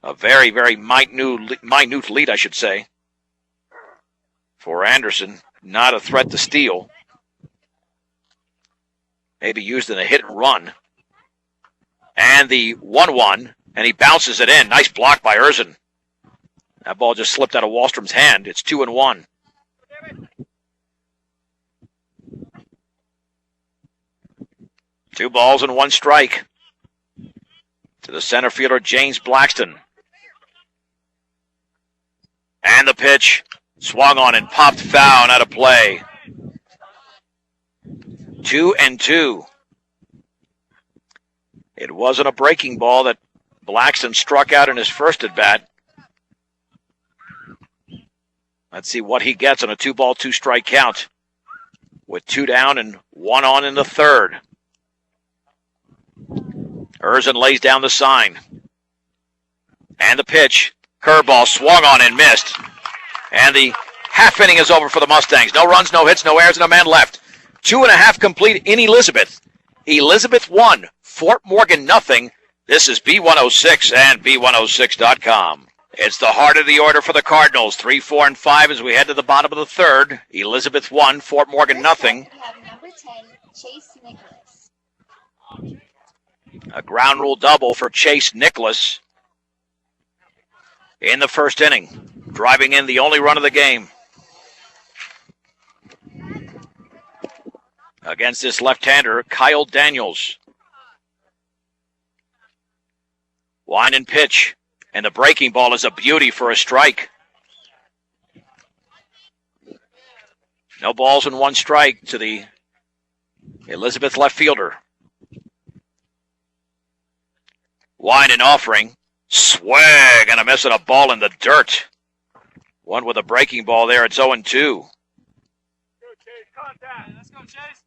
a very, very minute lead, I should say, for Anderson. Not a threat to steal. Maybe used in a hit and run. And the 1-1, and he bounces it in. Nice block by Erzin. That ball just slipped out of Wallstrom's hand. It's 2-1. Two balls and 1 strike to the center fielder, James Blackston. And the pitch swung on and popped foul, out of play. 2-2. It wasn't a breaking ball that Blackston struck out in his first at bat. Let's see what he gets on a 2-ball, 2-strike count with 2 down and 1 on in the 3rd. Erzin lays down the sign. And the pitch. Curveball swung on and missed. And the half inning is over for the Mustangs. No runs, no hits, no errors, and a man left. 2.5 complete in Elizabeth. Elizabeth 1, Fort Morgan nothing. This is B106 and B106.com. It's the heart of the order for the Cardinals. 3, 4, and 5 as we head to the bottom of the 3rd. Elizabeth 1, Fort Morgan nothing. We have number 10, Chase Nicholas. A ground rule double for Chase Nicholas in the 1st inning, driving in the only run of the game. Against this left-hander, Kyle Daniels. Wind and pitch, and the breaking ball is a beauty for a strike. No balls and 1 strike to the Elizabeth left fielder. Wind and offering. Swing and a miss and a ball in the dirt. One with a breaking ball there. It's 0-2. Let's go, Chase.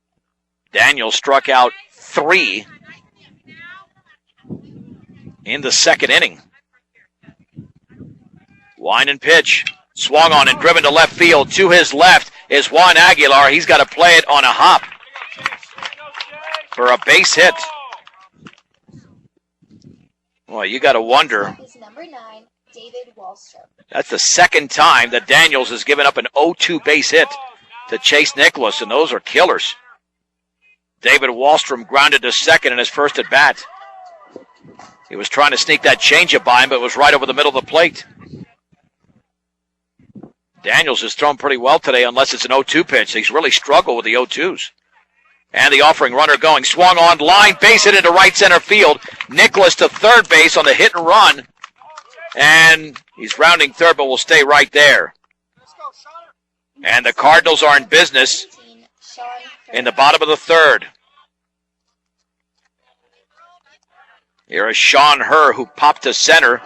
Daniel struck out 3 in the 2nd inning. Wind and pitch. Swung on and driven to left field. To his left is Juan Aguilar. He's got to play it on a hop for a base hit. Well, you got to wonder. Is number 9, David Wallstrom. That's the 2nd time that Daniels has given up an 0-2 base hit to Chase Nicholas, and those are killers. David Wallstrom grounded to 2nd in his first at bat. He was trying to sneak that changeup by him, but it was right over the middle of the plate. Daniels has thrown pretty well today, unless it's an 0-2 pitch. He's really struggled with the 0-2s. And the offering runner going. Swung on, line, base hit into right center field. Nicholas to 3rd base on the hit and run. And he's rounding 3rd, but will stay right there. And the Cardinals are in business in the bottom of the 3rd. Here is Sean Herr, who popped to center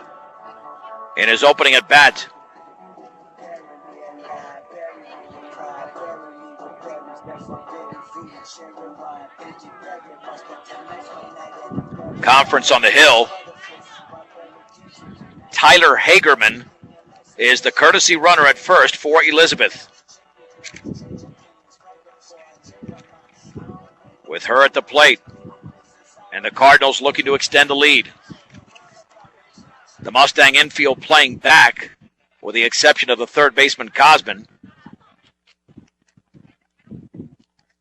in his opening at bat. Conference on the Hill. Tyler Hagerman is the courtesy runner at first for Elizabeth. With her at the plate. And the Cardinals looking to extend the lead. The Mustang infield playing back, with the exception of the 3rd baseman, Cosman.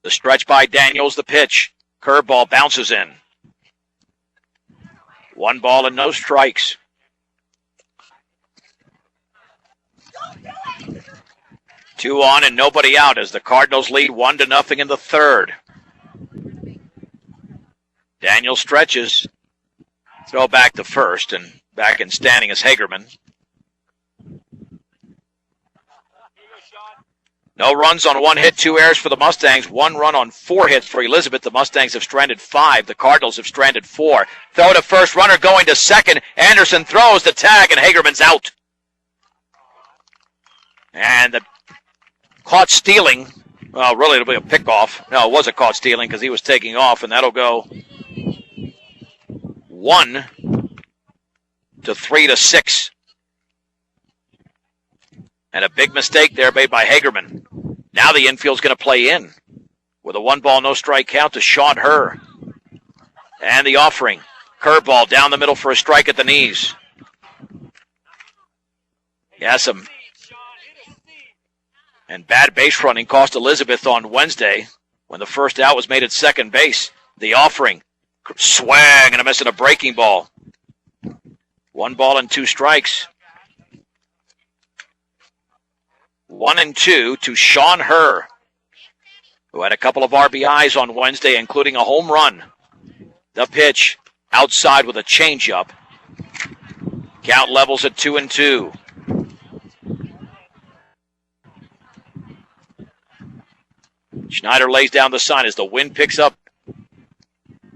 The stretch by Daniels, the pitch. Curveball bounces in. 1 ball and no strikes. Two on and nobody out as the Cardinals lead 1-0 in the third. Daniels stretches. Throw back to first, and back in standing is Hagerman. No runs on 1 hit, 2 errors for the Mustangs. 1 run on 4 hits for Elizabeth. The Mustangs have stranded 5. The Cardinals have stranded 4. Throw to first, runner going to second. Anderson throws the tag, and Hagerman's out. And the caught stealing. Well, really, it'll be a pickoff. No, it wasn't caught stealing because he was taking off, and that'll go 1 to 3-6. And a big mistake there made by Hagerman. Now the infield's going to play in with a 1 ball, no strike count to Sean Herr. And the offering. Curveball down the middle for a strike at the knees. Yassam. And bad base running cost Elizabeth on Wednesday when the first out was made at second base. The offering. Swing and a miss and a breaking ball. 1 ball and 2 strikes. 1-2 to Sean Herr, who had a couple of RBIs on Wednesday, including a home run. The pitch outside with a changeup. Count levels at 2-2. Schneider lays down the sign as the wind picks up.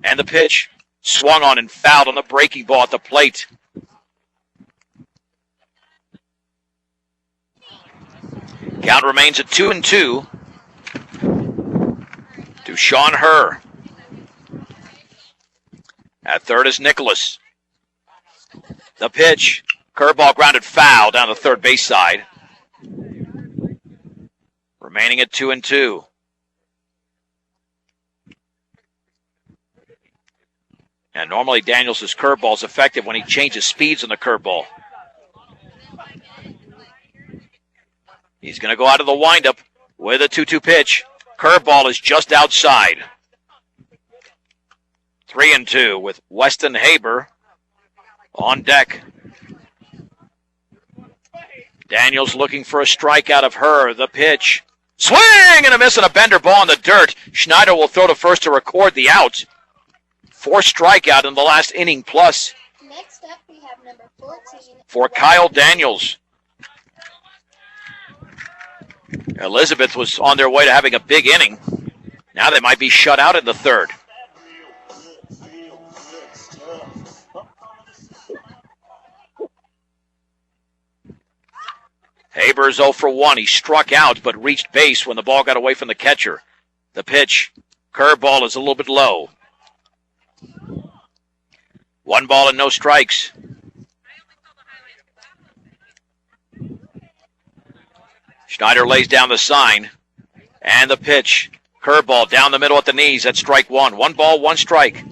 And the pitch swung on and fouled on the breaking ball at the plate. Count remains at 2-2 to Sean Herr. At third is Nicholas. The pitch. Curveball grounded foul down the third base side. Remaining at 2-2. And normally Daniels' curveball is effective when he changes speeds on the curveball. He's going to go out of the windup with a 2-2 pitch. Curveball is just outside. 3-2 with Weston Haber on deck. Daniels looking for a strike out of Herr. The pitch. Swing and a miss and a bender ball in the dirt. Schneider will throw to first to record the out. 4 strikeout in the last inning plus. Next up, we have number 14. For Kyle Daniels. Elizabeth was on their way to having a big inning. Now they might be shut out in the third. Haber's 0 for 1. He struck out but reached base when the ball got away from the catcher. The pitch. Curveball is a little bit low. 1 ball and no strikes. Schneider lays down the sign. And the pitch. Curveball down the middle at the knees. That's strike 1. 1 ball, 1 strike.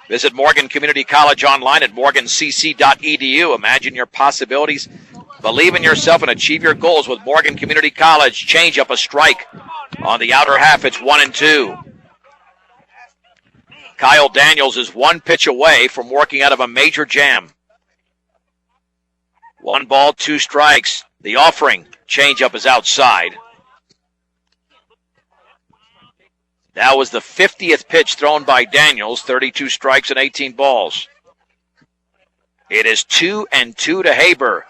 Visit Morgan Community College online at morgancc.edu. Imagine your possibilities. Believe in yourself and achieve your goals with Morgan Community College. Change up a strike. On the outer half, it's 1-2. Kyle Daniels is 1 pitch away from working out of a major jam. 1 ball, 2 strikes. The offering. Changeup is outside. That was the 50th pitch thrown by Daniels. 32 strikes and 18 balls. It is 2-2 to Haber.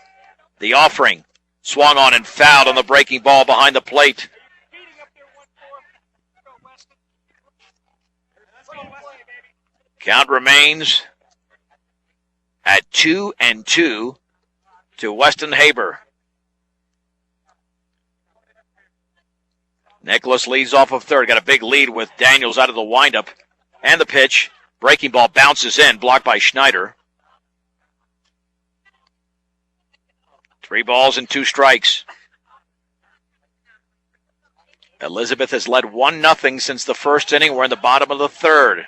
The offering. Swung on and fouled on the breaking ball behind the plate. Count remains at 2-2 to Weston Haber. Nicholas leads off of third. Got a big lead with Daniels out of the windup. And the pitch. Breaking ball bounces in. Blocked by Schneider. 3 balls and 2 strikes. Elizabeth has led 1-0 since the first inning. We're in the bottom of the third.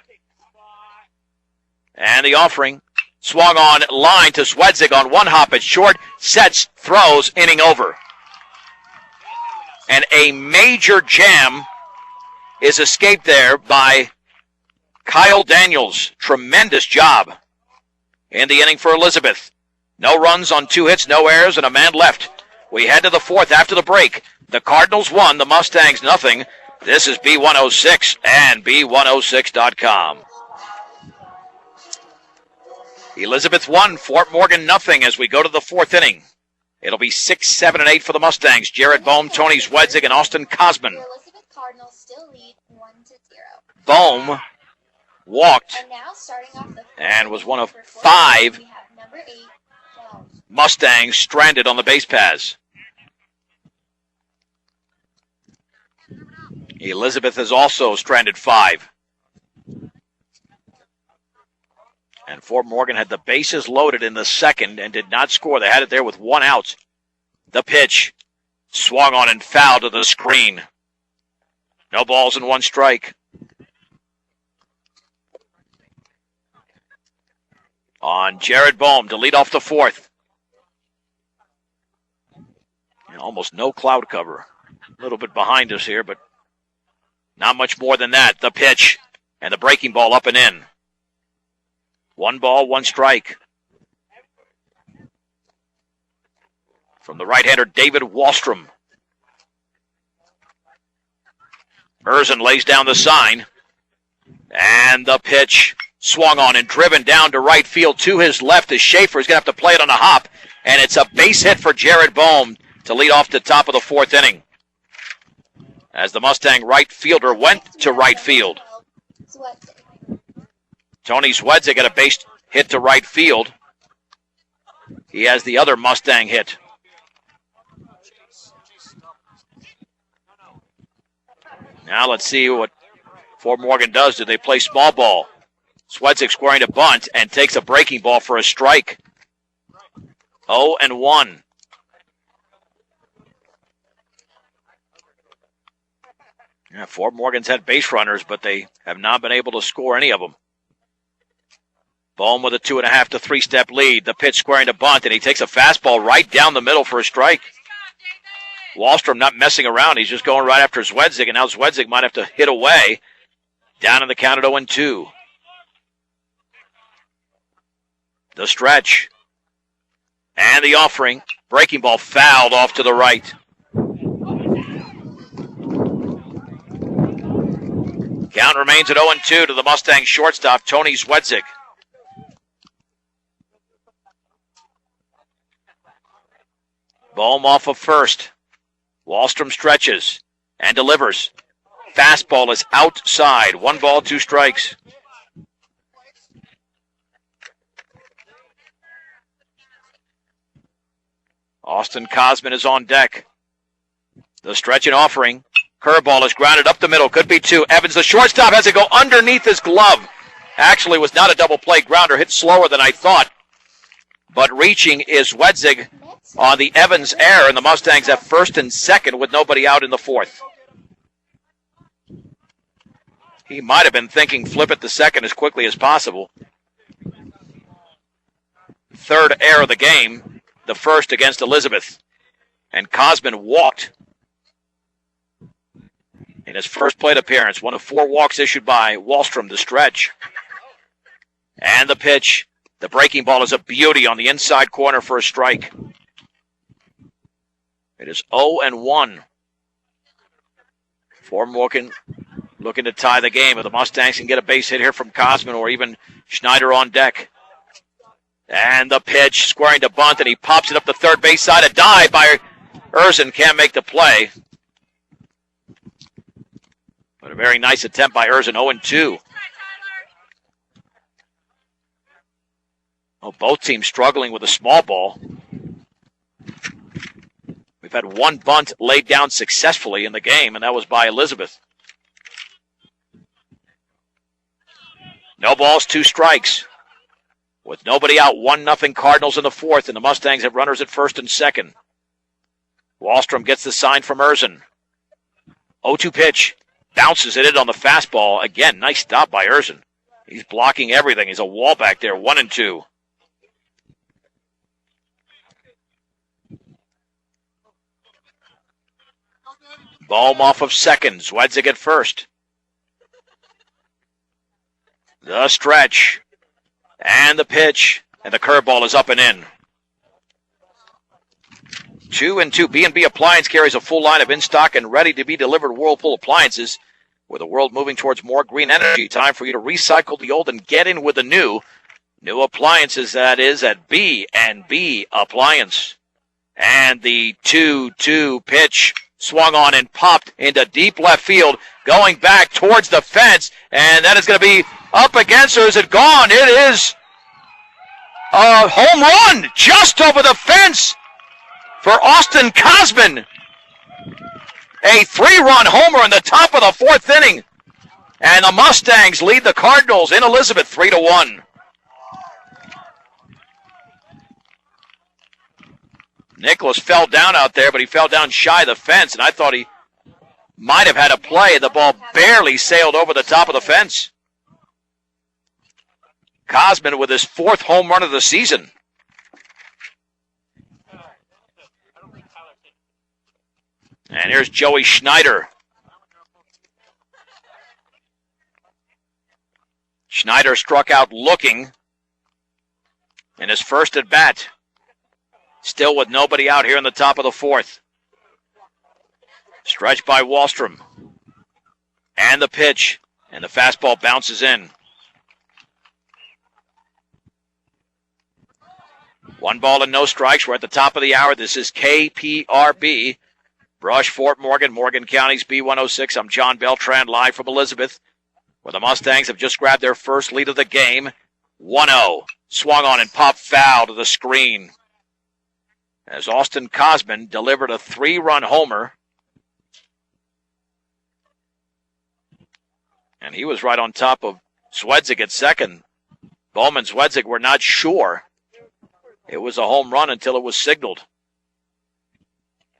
And the offering. Swung on line to Swedzig on 1 hop at short. Sets, throws, inning over. And a major jam is escaped there by Kyle Daniels. Tremendous job in the inning for Elizabeth. No runs on 2 hits, no errors, and a man left. We head to the 4th after the break. The Cardinals 1, the Mustangs nothing. This is B106 and B106.com. Elizabeth 1, Fort Morgan nothing as we go to the 4th inning. It'll be 6, 7, and 8 for the Mustangs. Jared Bohm, Tony Zwedzig, and Austin Cosman. The Elizabeth Cardinals still lead 1-0. Bohm walked And now starting off the and was one of 5 we have number 8, Wells. Mustangs stranded on the base paths. Elizabeth has also stranded 5. And Fort Morgan had the bases loaded in the 2nd and did not score. They had it there with 1 out. The pitch swung on and fouled to the screen. No balls and 1 strike. On Jared Bohm to lead off the 4th. And almost no cloud cover. A little bit behind us here, but not much more than that. The pitch and the breaking ball up and in. 1 ball, 1 strike. From the right-hander, David Wallstrom. Erzin lays down the sign. And the pitch swung on and driven down to right field to his left as Schaefer is going to have to play it on a hop. And it's a base hit for Jared Bohm to lead off the top of the 4th inning. As the Mustang right fielder went to right field. Tony Zwedzig got a base hit to right field. He has the other Mustang hit. Now let's see what Fort Morgan does. Do they play small ball? Zwedzig scoring a bunt and takes a breaking ball for a strike. 0-1. Yeah, Fort Morgan's had base runners, but they have not been able to score any of them. Bohm with a 2.5 to 3 step lead. The pitch squaring to bunt, and he takes a fastball right down the middle for a strike. Wallstrom not messing around. He's just going right after Zwedzig, and now Zwedzig might have to hit away. Down in the count at 0-2. The stretch. And the offering. Breaking ball fouled off to the right. Count remains at 0-2 to the Mustang shortstop, Tony Zwedzig. Bohm off of first. Wallstrom stretches and delivers. Fastball is outside. 1 ball, 2 strikes. Austin Cosman is on deck. The stretch and offering. Curveball is grounded up the middle. Could be 2. Evans, the shortstop, has to go underneath his glove. Actually was not a double play grounder. Hit slower than I thought. But reaching is Zwedzig on the Evans error, and the Mustangs have 1st and 2nd with nobody out in the 4th. He might have been thinking flip it to 2nd as quickly as possible. 3rd error of the game, the 1st against Elizabeth. And Cosman walked in his first plate appearance. 1 of 4 walks issued by Wallstrom to stretch. And the pitch. The breaking ball is a beauty on the inside corner for a strike. It is 0-1. Fort Morgan looking to tie the game. If the Mustangs can get a base hit here from Cosman or even Schneider on deck. And the pitch, squaring to bunt, and he pops it up the third base side. A dive by Erzin, can't make the play. But a very nice attempt by Erzin, 0-2. Oh, both teams struggling with a small ball. We've had 1 bunt laid down successfully in the game, and that was by Elizabeth. No balls, 2 strikes. With nobody out, 1-0 Cardinals in the 4th, and the Mustangs have runners at 1st and 2nd. Wallstrom gets the sign from Erzin. 0-2 pitch. Bounces it in on the fastball. Again, nice stop by Erzin. He's blocking everything. He's a wall back there, 1-2. Bohm off of second. Zwedzig at first. The stretch. And the pitch. And the curveball is up and in. 2-2. B&B Appliance carries a full line of in-stock and ready-to-be-delivered Whirlpool appliances. With the world moving towards more green energy, time for you to recycle the old and get in with the new. New appliances, that is, at B&B Appliance. And the 2-2 pitch swung on and popped into deep left field, going back towards the fence, and that is going to be up against, or is it gone? It is a home run just over the fence for Austin Cosman. A 3-run homer in the top of the fourth inning. And the Mustangs lead the Cardinals in Elizabeth 3-1. Nicholas fell down out there, but he fell down shy of the fence, and I thought he might have had a play. The ball barely sailed over the top of the fence. Cosman with his 4th home run of the season. And here's Joey Schneider. Schneider struck out looking in his first at bat. Still with nobody out here in the top of the 4th. Stretched by Wahlstrom. And the pitch. And the fastball bounces in. 1 ball and no strikes. We're at the top of the hour. This is KPRB. Brush, Fort Morgan, Morgan County's B106. I'm John Beltran, live from Elizabeth, where the Mustangs have just grabbed their first lead of the game. 1-0. Swung on and popped foul to the screen. As Austin Cosman delivered a 3-run homer. And he was right on top of Zwedzig at second. Bohm and Zwedzig were not sure it was a home run until it was signaled.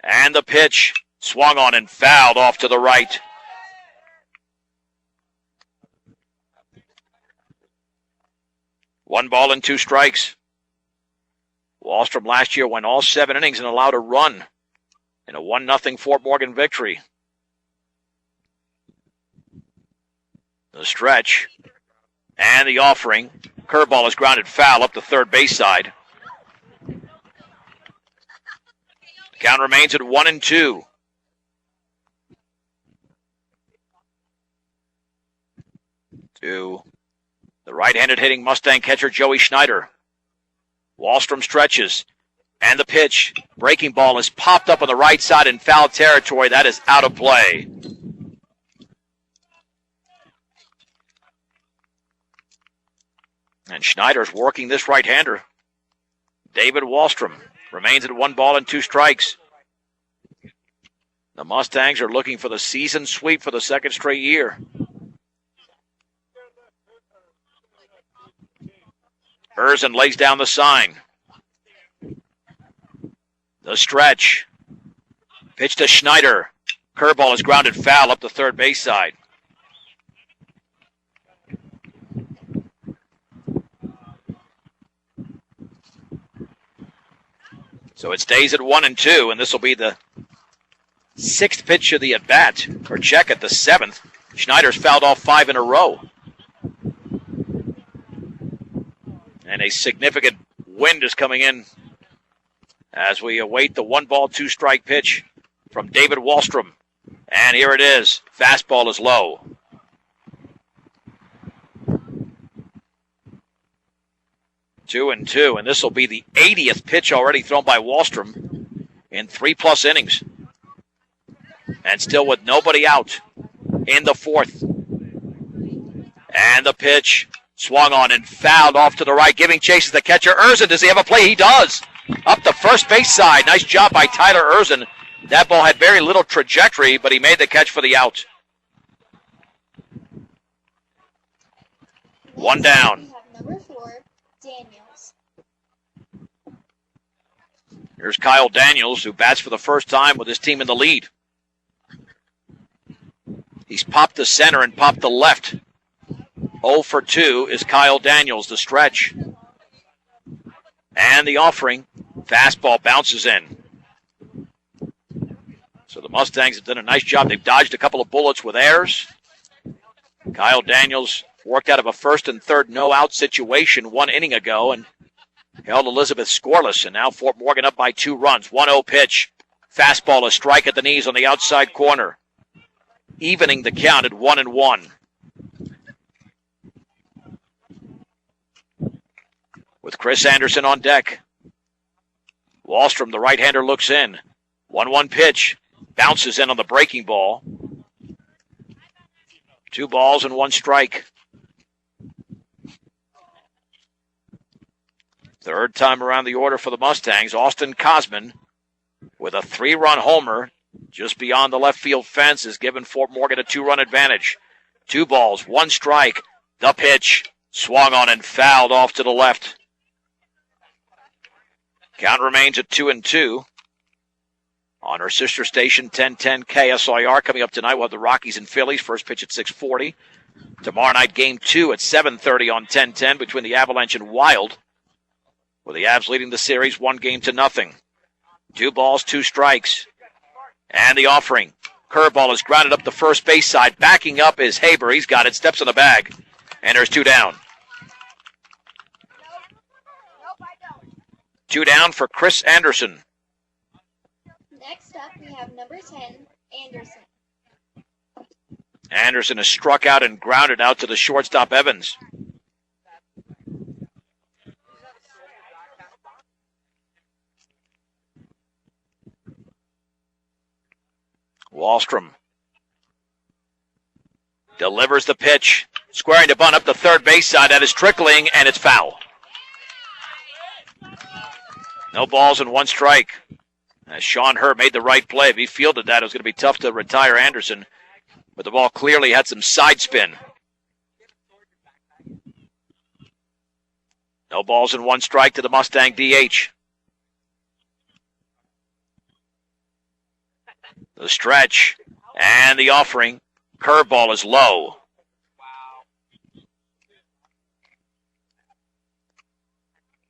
And the pitch swung on and fouled off to the right. One ball and 2 strikes. Wahlstrom last year went all 7 innings and allowed a run in a 1-0 Fort Morgan victory. The stretch and the offering. Curveball is grounded foul up the third base side. Count remains at 1-2. To the right-handed hitting Mustang catcher Joey Schneider. Wahlstrom stretches. And the pitch. Breaking ball is popped up on the right side in foul territory. That is out of play. And Schneider's working this right-hander. David Wahlstrom remains at 1 ball and 2 strikes. The Mustangs are looking for the season sweep for the 2nd straight year. Erzin lays down the sign. The stretch. Pitch to Schneider. Curveball is grounded foul up the third base side. So it stays at 1-2, and this will be the 6th pitch of the at-bat, or check at the 7th. Schneider's fouled off 5 in a row. And a significant wind is coming in as we await the 1 ball, 2 strike pitch from David Wahlstrom. And here it is. Fastball is low. Two and two, and this will be the 80th pitch already thrown by Wahlstrom in 3+ innings. And still with nobody out in the 4th. And the pitch swung on and fouled off to the right, giving chase to the catcher. Erzin, does he have a play? He does. Up the first base side. Nice job by Tyler Erzin. That ball had very little trajectory, but he made the catch for the out. 1 down. We have number 4, Daniels. Here's Kyle Daniels, who bats for the first time with his team in the lead. He's popped the center and popped the left. 0 for 2 is Kyle Daniels, the stretch. And the offering. Fastball bounces in. So the Mustangs have done a nice job. They've dodged a couple of bullets with errors. Kyle Daniels worked out of a first and third no-out situation 1 inning ago and held Elizabeth scoreless. And now Fort Morgan up by 2 runs. 1-0 pitch. Fastball, a strike at the knees on the outside corner. Evening the count at 1-1. With Chris Anderson on deck. Wallstrom, the right-hander, looks in. 1-1 pitch. Bounces in on the breaking ball. 2 balls and 1 strike. Third time around the order for the Mustangs. Austin Cosman with a 3-run homer just beyond the left field fence has given Fort Morgan a 2-run advantage. 2 balls, 1 strike. The pitch swung on and fouled off to the left. Count remains at 2-2. On our sister station, 1010 KSIR. Coming up tonight, we'll have the Rockies and Phillies. First pitch at 6:40. Tomorrow night, game 2 at 7:30 on 1010 between the Avalanche and Wild, with the Avs leading the series 1-0. 2 balls, 2 strikes. And the offering. Curveball is grounded up the first base side. Backing up is Haber. He's got it. Steps in the bag. And there's 2 down. 2 down for Chris Anderson. Next up, we have number 10, Anderson. Anderson is struck out and grounded out to the shortstop, Evans. Wallstrom delivers the pitch, squaring to bunt up the third base side. That is trickling, and it's foul. No balls and 1 strike. As Sean Herr made the right play. If he fielded that, it was going to be tough to retire Anderson. But the ball clearly had some side spin. No balls and 1 strike to the Mustang DH. The stretch and the offering. Curveball is low.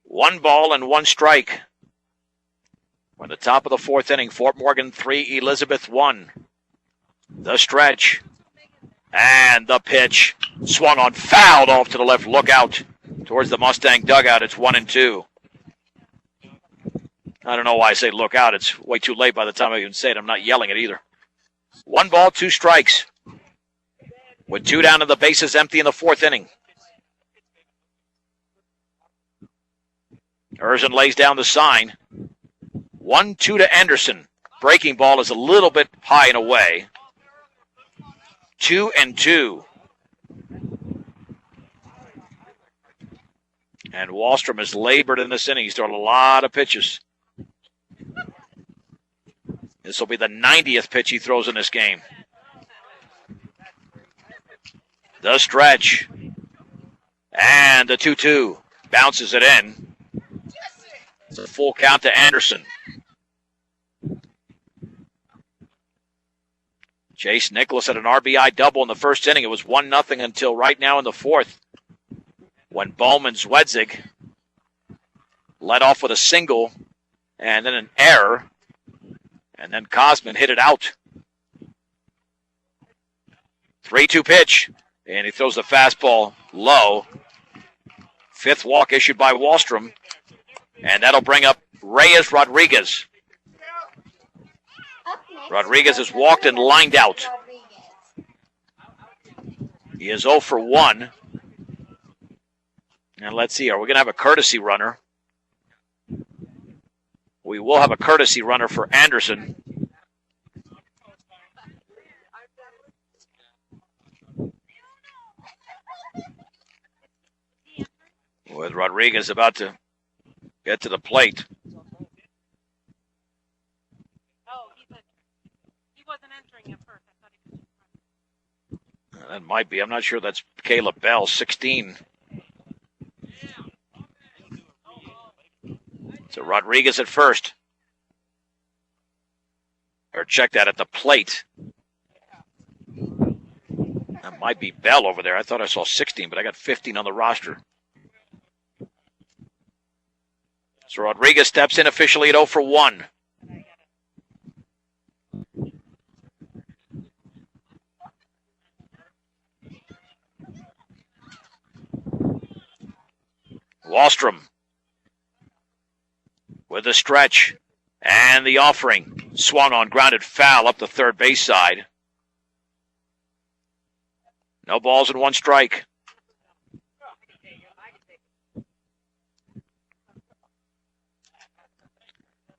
One ball and 1 strike. We're at the top of the 4th inning. Fort Morgan 3, Elizabeth 1. The stretch. And the pitch. Swung on, fouled off to the left. Look out towards the Mustang dugout. It's 1-2. I don't know why I say look out. It's way too late by the time I even say it. I'm not yelling it either. 1 ball, 2 strikes. With 2 down and the bases empty in the 4th inning. Erzin lays down the sign. 1-2 to Anderson. Breaking ball is a little bit high and away. 2-2. And Wallstrom has labored in this inning. He's thrown a lot of pitches. This will be the 90th pitch he throws in this game. The stretch. And the 2-2. Bounces it in. It's a full count to Anderson. Chase Nicholas had an RBI double in the 1st inning. It was 1-0 until right now in the 4th, when Bowman Zwedzig led off with a single and then an error, and then Cosman hit it out. 3-2 pitch, and he throws the fastball low. 5th walk issued by Wallstrom, and that'll bring up Reyes Rodriguez. Rodriguez has walked and lined out. He is 0 for 1. And let's see, are we going to have a courtesy runner? We will have a courtesy runner for Anderson. With Rodriguez about to get to the plate. That might be. I'm not sure that's Caleb Bell, 16. So Rodriguez at first. Or check that at the plate. That might be Bell over there. I thought I saw 16, but I got 15 on the roster. So Rodriguez steps in officially at 0 for 1. Wallstrom with the stretch and the offering. Swung on, grounded foul up the third base side. No balls and one strike.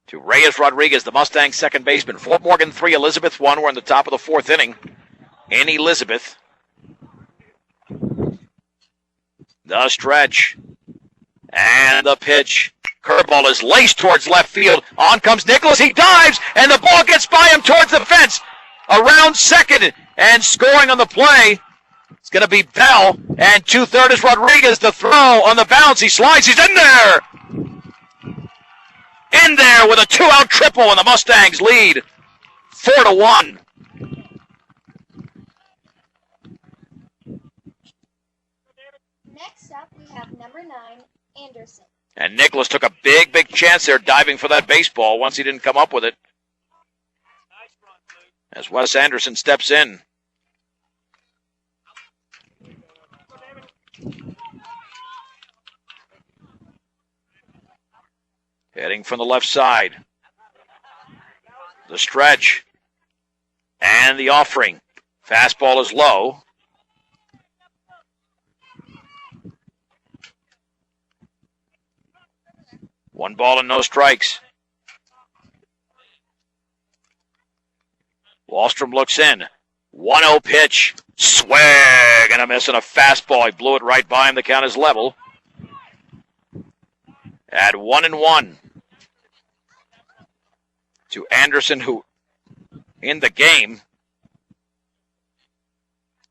To Reyes Rodriguez, the Mustangs' second baseman. Fort Morgan 3, Elizabeth 1. We're in the top of the fourth inning. In Elizabeth. The stretch. And the pitch. Curveball is laced towards left field. On comes Nicholas. He dives, and the ball gets by him towards the fence. Around second, and scoring on the play. It's going to be Bell, and 2/3 is Rodriguez. The throw on the bounce. He slides. He's in there. In there with a 2-out triple, and the Mustangs lead 4-1. Next up, we have number 9, Anderson. And Nicholas took a big chance there, diving for that baseball once he didn't come up with it. As Wes Anderson steps in. Heading from the left side. The stretch. And the offering. Fastball is low. One ball and no strikes. Wallstrom looks in. 1-0 pitch. Swing and a miss on a fastball. He blew it right by him. The count is level. At 1-1. To Anderson, who in the game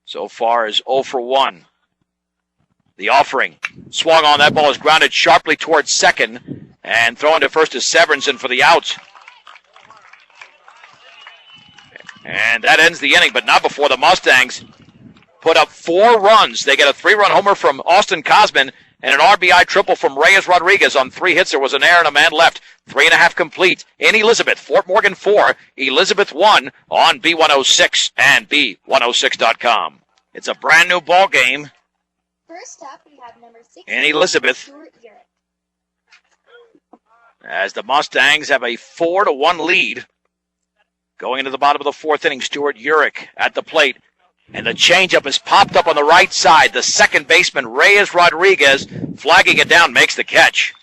so far is 0 for 1. The offering. Swung on. That ball is grounded sharply towards second. And thrown to first is Severinsen for the out. And that ends the inning, but not before the Mustangs put up 4 runs. They get a 3-run homer from Austin Cosman and an RBI triple from Reyes Rodriguez on 3 hits. There was an error and a man left. 3.5 complete in Elizabeth. Fort Morgan 4, Elizabeth 1 on B106 and B106.com. It's a brand new ball game. First up, we have number 6 in Elizabeth. Stuart Urick. As the Mustangs have a 4-1 lead. Going into the bottom of the fourth inning, Stuart Urick at the plate. And the changeup is popped up on the right side. The second baseman, Reyes Rodriguez, flagging it down, makes the catch.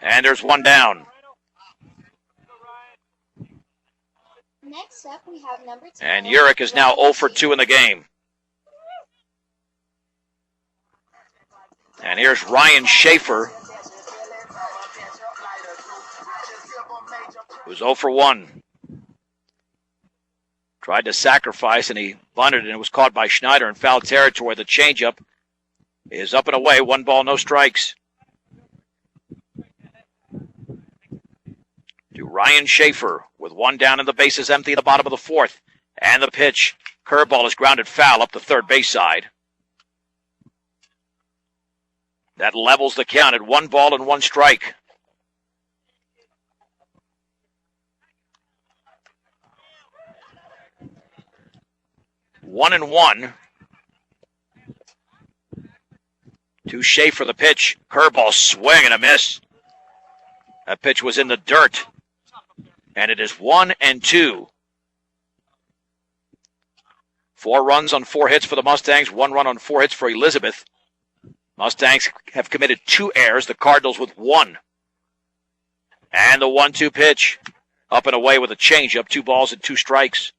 And there's one down. Next up, we have number 10. And Urick is now 0 for 2 in the game. And here's Ryan Schaefer, who's 0 for 1. Tried to sacrifice, and he bunted, and it was caught by Schneider in foul territory. The changeup is up and away. 1 ball, no strikes. To Ryan Schaefer with 1 down and the bases empty at the bottom of the fourth. And the pitch. Curveball is grounded foul up the third base side. That levels the count at 1 ball and 1 strike. One and 1. To Schaefer, the pitch. Curveball, swing and a miss. That pitch was in the dirt. And it is 1-2. 4 runs on 4 hits for the Mustangs. 1 run on 4 hits for Elizabeth. Mustangs have committed 2 errors. The Cardinals with 1. And the 1-2 pitch. Up and away with a changeup. 2 balls and 2 strikes.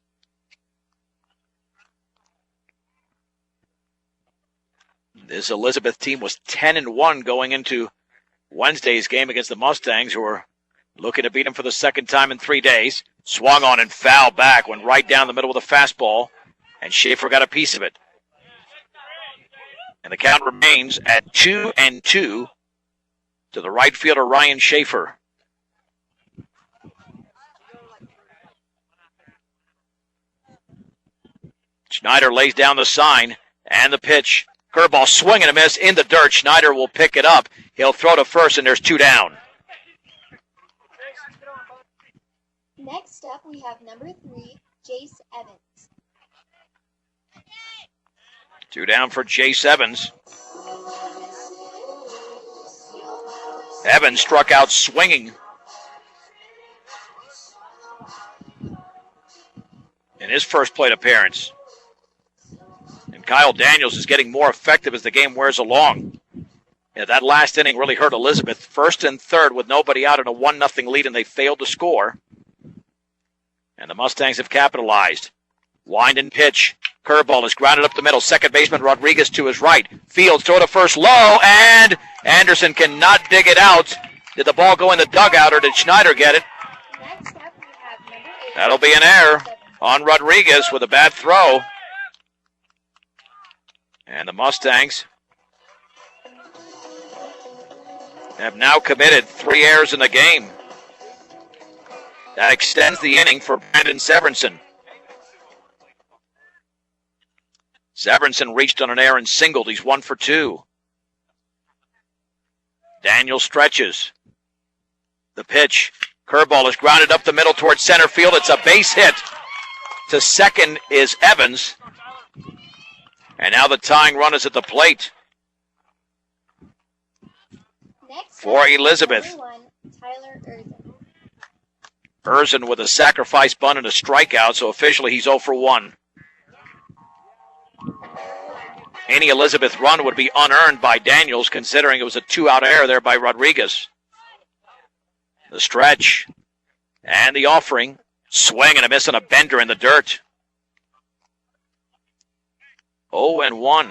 This Elizabeth team was 10-1 going into Wednesday's game against the Mustangs, who are looking to beat them for the second time in 3 days. Swung on and fouled back, went right down the middle with a fastball, and Schaefer got a piece of it. And the count remains at 2-2 to the right fielder, Ryan Schaefer. Schneider lays down the sign, and the pitch. Curveball, swing and a miss in the dirt. Schneider will pick it up. He'll throw to first, and there's 2 down. Next up, we have number 3, Jace Evans. 2 down for Jace Evans. Evans struck out swinging in his first plate appearance. And Kyle Daniels is getting more effective as the game wears along. Yeah, that last inning really hurt Elizabeth. First and third with nobody out in a 1-0 lead, and they failed to score. And the Mustangs have capitalized. Wind and pitch. Curveball is grounded up the middle. Second baseman Rodriguez to his right. Fields throw to first low, and Anderson cannot dig it out. Did the ball go in the dugout, or did Schneider get it? Next up, we have number 8. That'll be an error on Rodriguez with a bad throw. And the Mustangs have now committed 3 errors in the game. That extends the inning for Brandon Severinsen. Severinsen reached on an error and singled. He's 1 for 2. Daniel stretches. The pitch. Curveball is grounded up the middle towards center field. It's a base hit. To second is Evans. And now the tying run is at the plate. Next For up, Elizabeth. number 1, Tyler Erzen. Erzen with a sacrifice bunt and a strikeout, so officially he's 0 for 1. Any Elizabeth run would be unearned by Daniels, considering it was a 2-out error there by Rodriguez. The stretch and the offering. Swing and a miss on a bender in the dirt. 0-1.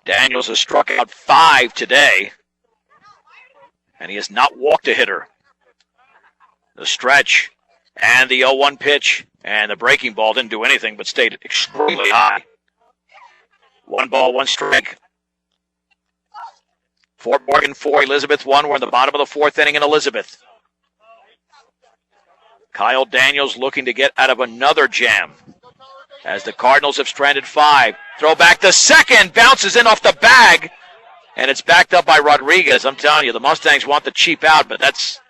Daniels has struck out 5 today, and he has not walked a hitter. The stretch and the 0-1 pitch, and the breaking ball didn't do anything but stayed extremely high. 1 ball, 1 strike. Fort Morgan 4, Elizabeth 1. We're in the bottom of the 4th inning in Elizabeth. Kyle Daniels looking to get out of another jam as the Cardinals have stranded 5. Throw back to second, bounces in off the bag, and it's backed up by Rodriguez. I'm telling you, the Mustangs want the cheap out, but that's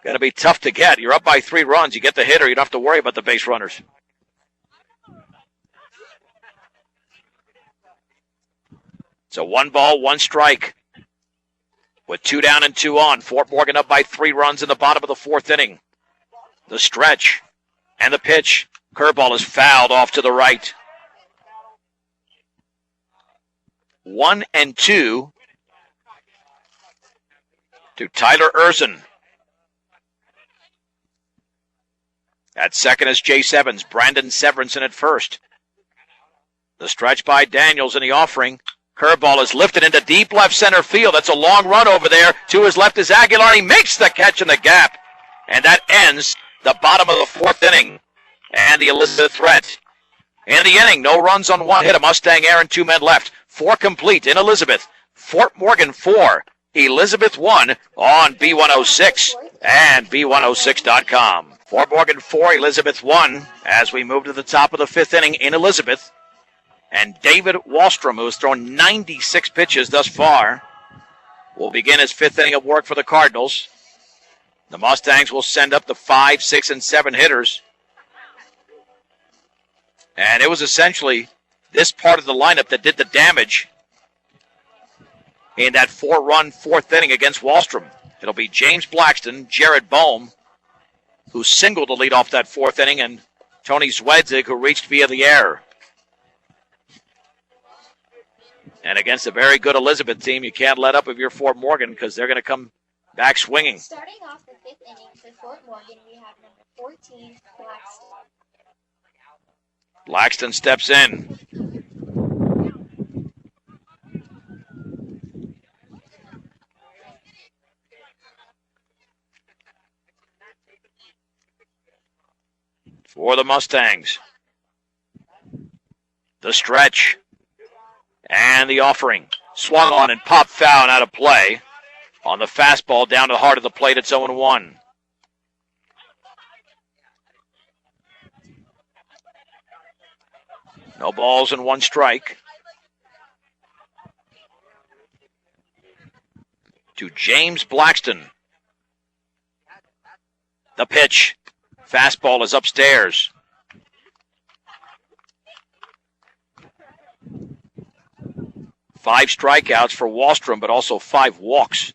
going to be tough to get. You're up by 3 runs. You get the hitter. You don't have to worry about the base runners. It's a 1 ball, 1 strike. With 2 down and 2 on. Fort Morgan up by 3 runs in the bottom of the 4th inning. The stretch and the pitch. Curveball is fouled off to the right. 1-2 to Tyler Erzen. At second is Jace Evans. Brandon Severinsen at first. The stretch by Daniels in the offering. Curveball is lifted into deep left center field. That's a long run over there. To his left is Aguilar. He makes the catch in the gap. And that ends the bottom of the 4th inning. And the Elizabeth threat. In the inning, no runs on 1 hit. A Mustang error and 2 men left. 4 complete in Elizabeth. Fort Morgan 4. Elizabeth 1 on B106 and B106.com. Fort Morgan 4, Elizabeth 1 as we move to the top of the 5th inning in Elizabeth. And David Wallstrom, who has thrown 96 pitches thus far, will begin his 5th inning of work for the Cardinals. The Mustangs will send up the 5, 6, and 7 hitters. And it was essentially this part of the lineup that did the damage in that 4-run 4th inning against Wallstrom. It'll be James Blackston, Jared Bohm, who singled to lead off that 4th inning, and Tony Zwedzig, who reached via the air. And against a very good Elizabeth team, you can't let up if you're Fort Morgan because they're going to come back swinging. Starting off the 5th inning for Fort Morgan, we have number 14, Blackston. Blackston steps in. For the Mustangs. The stretch. And the offering. Swung on and popped foul and out of play. On the fastball down to the heart of the plate, it's 0-1. No balls and 1 strike. To James Blackston. The pitch. Fastball is upstairs. 5 strikeouts for Wahlstrom, but also 5 walks.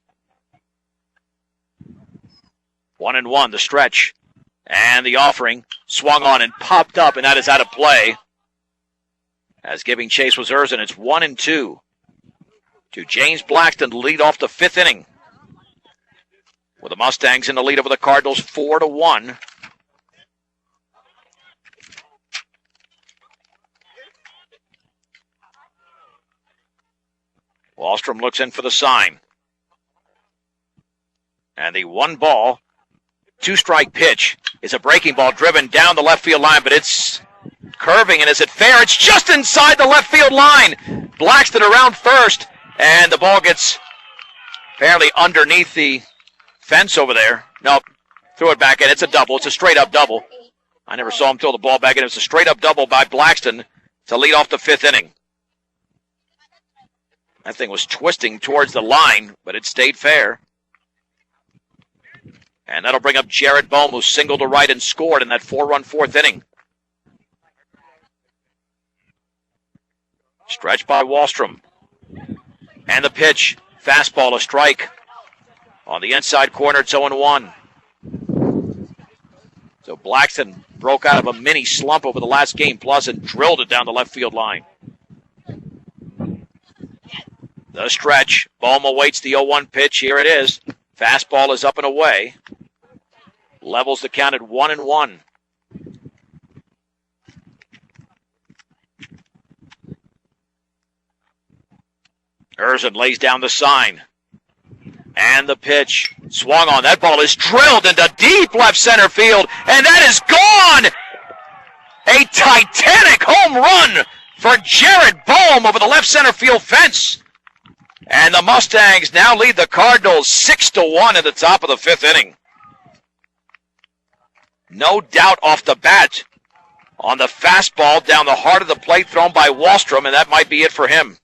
1-1, the stretch. And the offering swung on and popped up, and that is out of play. As giving chase was Erzin, it's 1-2 to James Blackston to lead off the 5th inning. With the Mustangs in the lead over the Cardinals 4-1. Wahlstrom looks in for the sign. And the 1-ball, 2-strike pitch is a breaking ball driven down the left field line, but it's curving, and is it fair? It's just inside the left field line. Blackston around first, and the ball gets apparently underneath the fence over there. Nope, threw it back in. It's a double. It's a straight-up double. I never saw him throw the ball back in. It was a straight-up double by Blackston to lead off the 5th inning. That thing was twisting towards the line, but it stayed fair. And that'll bring up Jared Bohm, who singled to right and scored in that 4-run 4th inning. Stretch by Wahlstrom. And the pitch. Fastball, a strike. On the inside corner, it's 0-1. So Blackston broke out of a mini slump over the last game plus and drilled it down the left field line. The stretch. Bohm awaits the 0-1 pitch. Here it is. Fastball is up and away. Levels the count at 1-1. Erzin lays down the sign. And the pitch. Swung on. That ball is drilled into deep left center field. And that is gone! A titanic home run for Jared Bohm over the left center field fence. And the Mustangs now lead the Cardinals 6-1 at the top of the 5th inning. No doubt off the bat on the fastball down the heart of the plate thrown by Wahlstrom, and that might be it for him.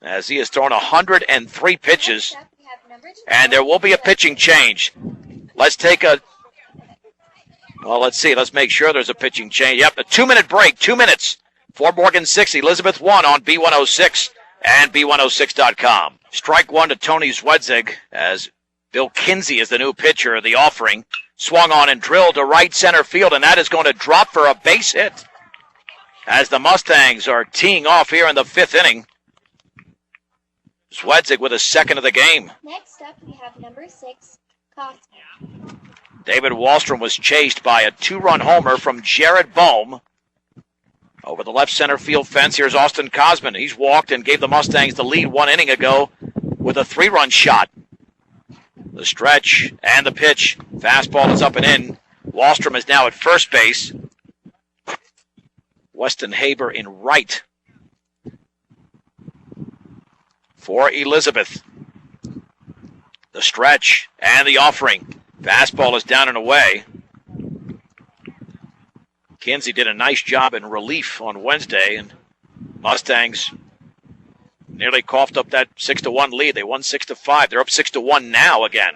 As he has thrown 103 pitches, and there will be a pitching change. Let's take a, well, let's see. Let's make sure there's a pitching change. Yep, a 2-minute break, 2 minutes. For Morgan 6, Elizabeth 1 on B106 and B106.com. Strike 1 to Tony Zwedzig as Bill Kinsey is the new pitcher of the offering. Swung on and drilled to right center field, and that is going to drop for a base hit. As the Mustangs are teeing off here in the 5th inning. Zwedzig with his 2nd of the game. Next up, we have number 6, Cosmo. David Wahlstrom was chased by a 2-run homer from Jared Bohm. Over the left center field fence, here's Austin Cosman. He's walked and gave the Mustangs the lead 1 inning ago with a 3-run shot. The stretch and the pitch. Fastball is up and in. Wahlstrom is now at first base. Weston Haber in right. For Elizabeth. The stretch and the offering. Fastball is down and away. Kinsey did a nice job in relief on Wednesday, and Mustangs nearly coughed up that 6-1 lead. They won 6-5. They're up 6-1 now again.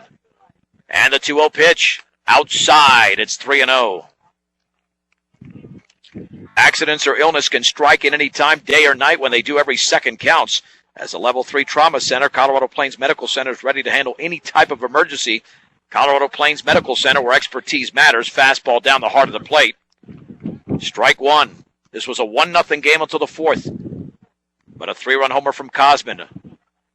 And the 2-0 pitch outside. It's 3-0. Accidents or illness can strike at any time, day or night. When they do, every second counts. As a Level 3 trauma center, Colorado Plains Medical Center is ready to handle any type of emergency. Colorado Plains Medical Center, where expertise matters. Fastball down the heart of the plate. Strike 1. This was a 1-0 game until the 4th. But a 3-run homer from Cosman.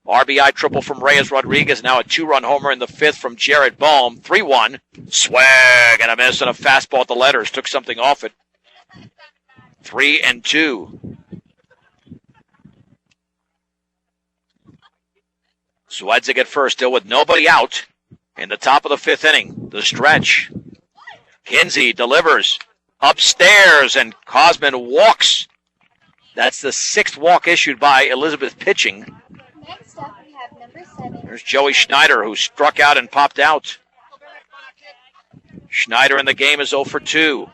RBI triple from Reyes Rodriguez. Now a 2-run homer in the 5th from Jared Bohm. 3-1. Swag and a miss and a fastball at the letters. Took something off it. 3-2. Zwedzig at first, still with nobody out in the top of the 5th inning. The stretch. Kinsey delivers. Upstairs, and Cosman walks. That's the 6th walk issued by Elizabeth pitching. Next up, we have number 7. There's Joey Schneider, who struck out and popped out. Schneider in the game is 0 for 2.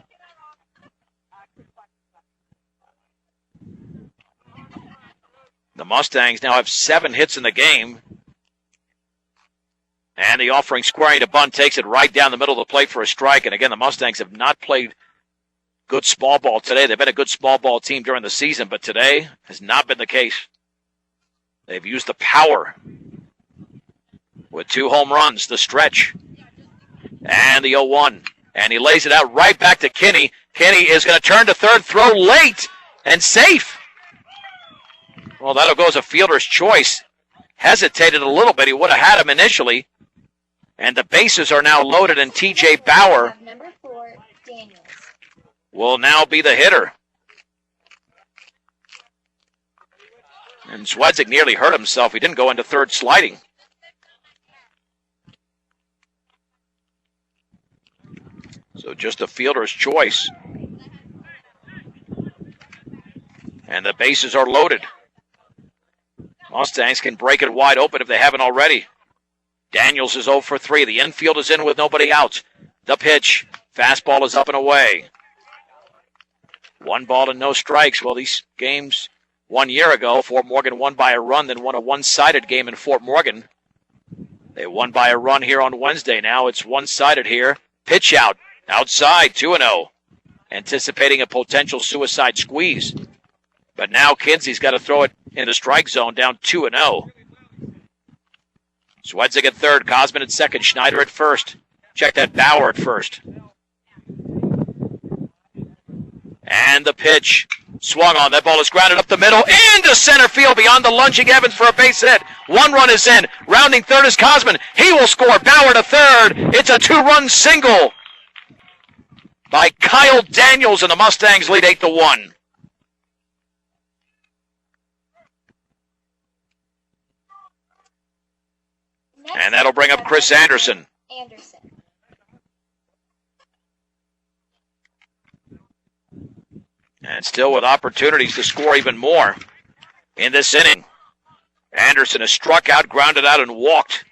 The Mustangs now have 7 hits in the game. And the offering squaring to bunt takes it right down the middle of the plate for a strike. And again, the Mustangs have not played good small ball today. They've been a good small ball team during the season, but today has not been the case. They've used the power with 2 home runs, the stretch, and the 0-1. And he lays it out right back to Kinney. Kinney is going to turn to third, throw late, and safe. Well, that'll go as a fielder's choice. Hesitated a little bit. He would have had him initially. And the bases are now loaded, and T.J. Bauer Number 4, Daniels. will now be the hitter. And Swedzik nearly hurt himself. He didn't go into third sliding. So just a fielder's choice. And the bases are loaded. Mustangs can break it wide open if they haven't already. Daniels is 0 for 3. The infield is in with nobody out. The pitch. Fastball is up and away. 1 ball and no strikes. Well, these games 1 year ago, Fort Morgan won by a run, then won a one-sided game in Fort Morgan. They won by a run here on Wednesday. Now it's one-sided here. Pitch out. Outside, 2-0. Anticipating a potential suicide squeeze. But now Kinsey's got to throw it in the strike zone, down 2-0. Swedzik at third, Cosman at second, Schneider at first. Check that, Bauer at first. And the pitch. Swung on. That ball is grounded up the middle. Into center field beyond the lunging Evans for a base hit. 1 run is in. Rounding third is Cosman. He will score. Bauer to third. It's a 2-run single by Kyle Daniels, and the Mustangs lead 8-1. And that'll bring up Chris Anderson. And still with opportunities to score even more in this inning. Anderson has struck out, grounded out, and walked.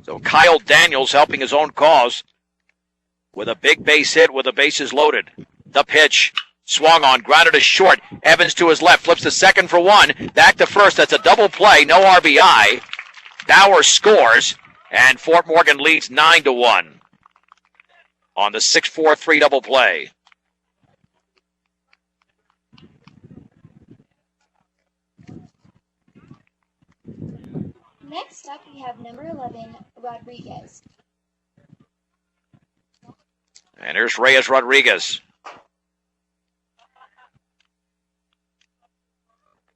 So Kyle Daniels helping his own cause with a big base hit with the bases loaded. The pitch. Swung on, grounded to short. Evans to his left, flips to second for 1. Back to first. That's a double play, no RBI. Bauer scores, and Fort Morgan leads 9-1 on the 6-4-3 double play. Next up, we have number 11, Rodriguez. And here's Reyes Rodriguez.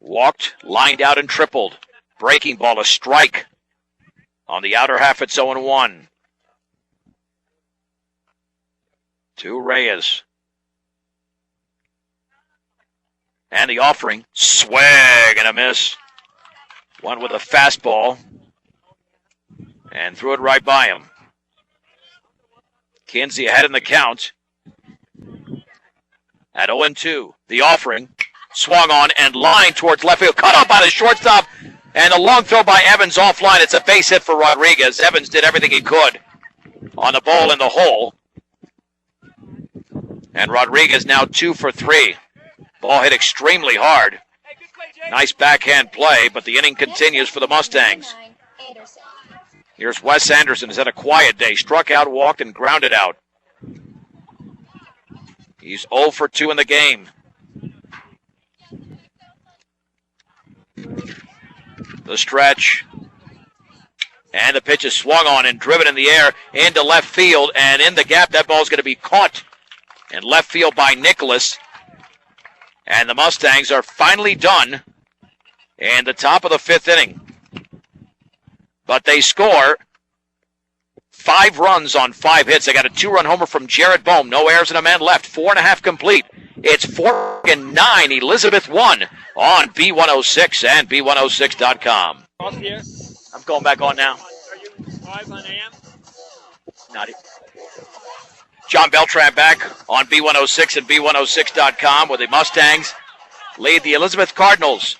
Walked, lined out, and tripled. Breaking ball, a strike. On the outer half, it's 0-1. To Reyes. And the offering. Swing and a miss. One with a fastball. And threw it right by him. Kinsey ahead in the count. At 0-2. The offering. Swung on and lined towards left field. Cut off by the shortstop. And a long throw by Evans offline. It's a base hit for Rodriguez. Evans did everything he could on the ball in the hole. And Rodriguez now 2 for 3. Ball hit extremely hard. Nice backhand play, but the inning continues for the Mustangs. Here's Wes Anderson. He's had a quiet day. Struck out, walked, and grounded out. He's 0 for 2 in the game. The stretch. And the pitch is swung on and driven in the air into left field. And in the gap, that ball is going to be caught in left field by Nicholas. And the Mustangs are finally done in the top of the 5th inning. But they score 5 runs on 5 hits. They got a 2-run homer from Jared Bohm. No errors and a man left. 4.5 complete. It's 4-9, Elizabeth 1 on B106 and B106.com. I'm going back on now. Are you live on AM? Not it. John Beltran back on B106 and B106.com, where the Mustangs lead the Elizabeth Cardinals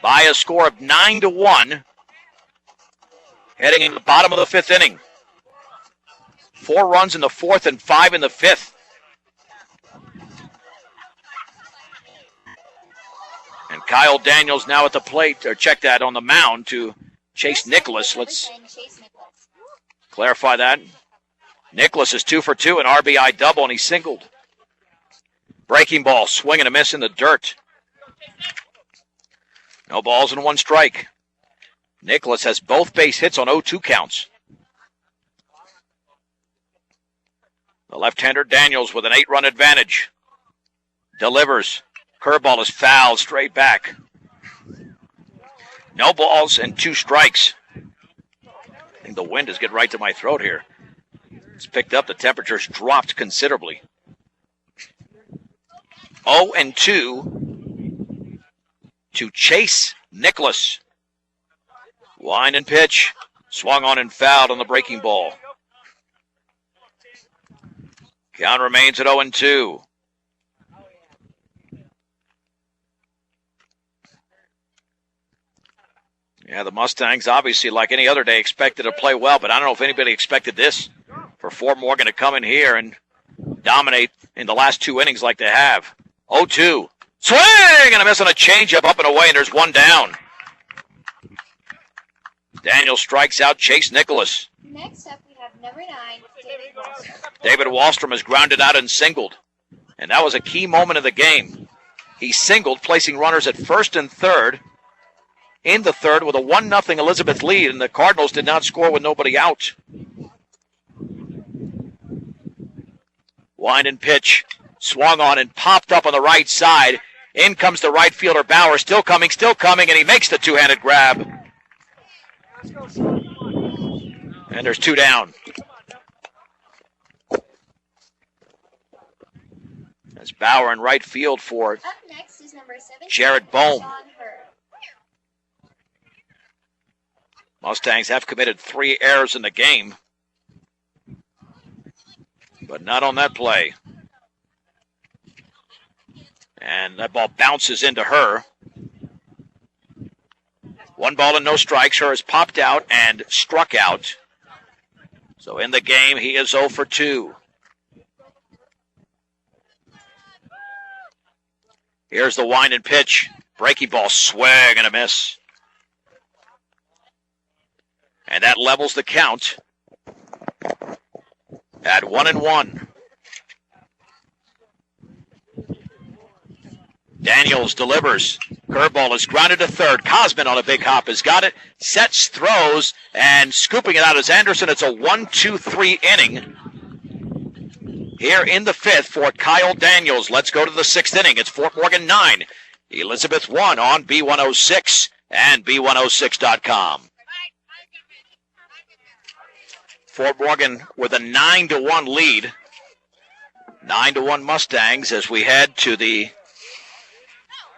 by a score of 9-1, heading in the bottom of the 5th inning. 4 runs in the 4th and 5 in the 5th. And Kyle Daniels now at the plate, or check that, on the mound to Chase Nicholas. Let's clarify that. Nicholas is 2 for 2, an RBI double, and he singled. Breaking ball, swing and a miss in the dirt. No balls and 1 strike. Nicholas has both base hits on 0-2 counts. The left-hander Daniels with an 8-run advantage. Delivers. Curveball is fouled straight back. No balls and 2 strikes. I think the wind is getting right to my throat here. It's picked up. The temperature's dropped considerably. 0-2 to Chase Nicholas. Wind and pitch. Swung on and fouled on the breaking ball. Count remains at 0-2. Yeah, the Mustangs, obviously, like any other day, expected to play well, but I don't know if anybody expected this for Fort Morgan to come in here and dominate in the last 2 innings like they have. 0-2. Swing and a miss on a changeup up and away, and there's 1 down. Daniel strikes out Chase Nicholas. Next up, we have number 9, David Wallstrom. David Wallstrom has grounded out and singled, and that was a key moment of the game. He singled, placing runners at first and third. In the third with a 1-0 Elizabeth lead, and the Cardinals did not score with nobody out. Wind and pitch. Swung on and popped up on the right side. In comes the right fielder Bauer. Still coming, and he makes the 2-handed grab. And there's 2 down. That's Bauer in right field for Up next is number 7, Jared Bohm. Sean Hurd. Mustangs have committed 3 errors in the game, but not on that play. And that ball bounces into her. 1 ball and no strikes. Her has popped out and struck out. So in the game, he is 0 for 2. Here's the wind and pitch. Breaking ball, swing and a miss. And that levels the count at 1-1. Daniels delivers. Curveball is grounded to third. Cosman on a big hop has got it. Sets, throws, and scooping it out is Anderson. It's a 1-2-3 inning here in the 5th for Kyle Daniels. Let's go to the 6th inning. It's Fort Morgan 9, Elizabeth 1 on B106 and B106.com. Fort Morgan with a 9-1 lead. 9-1 Mustangs as we head to the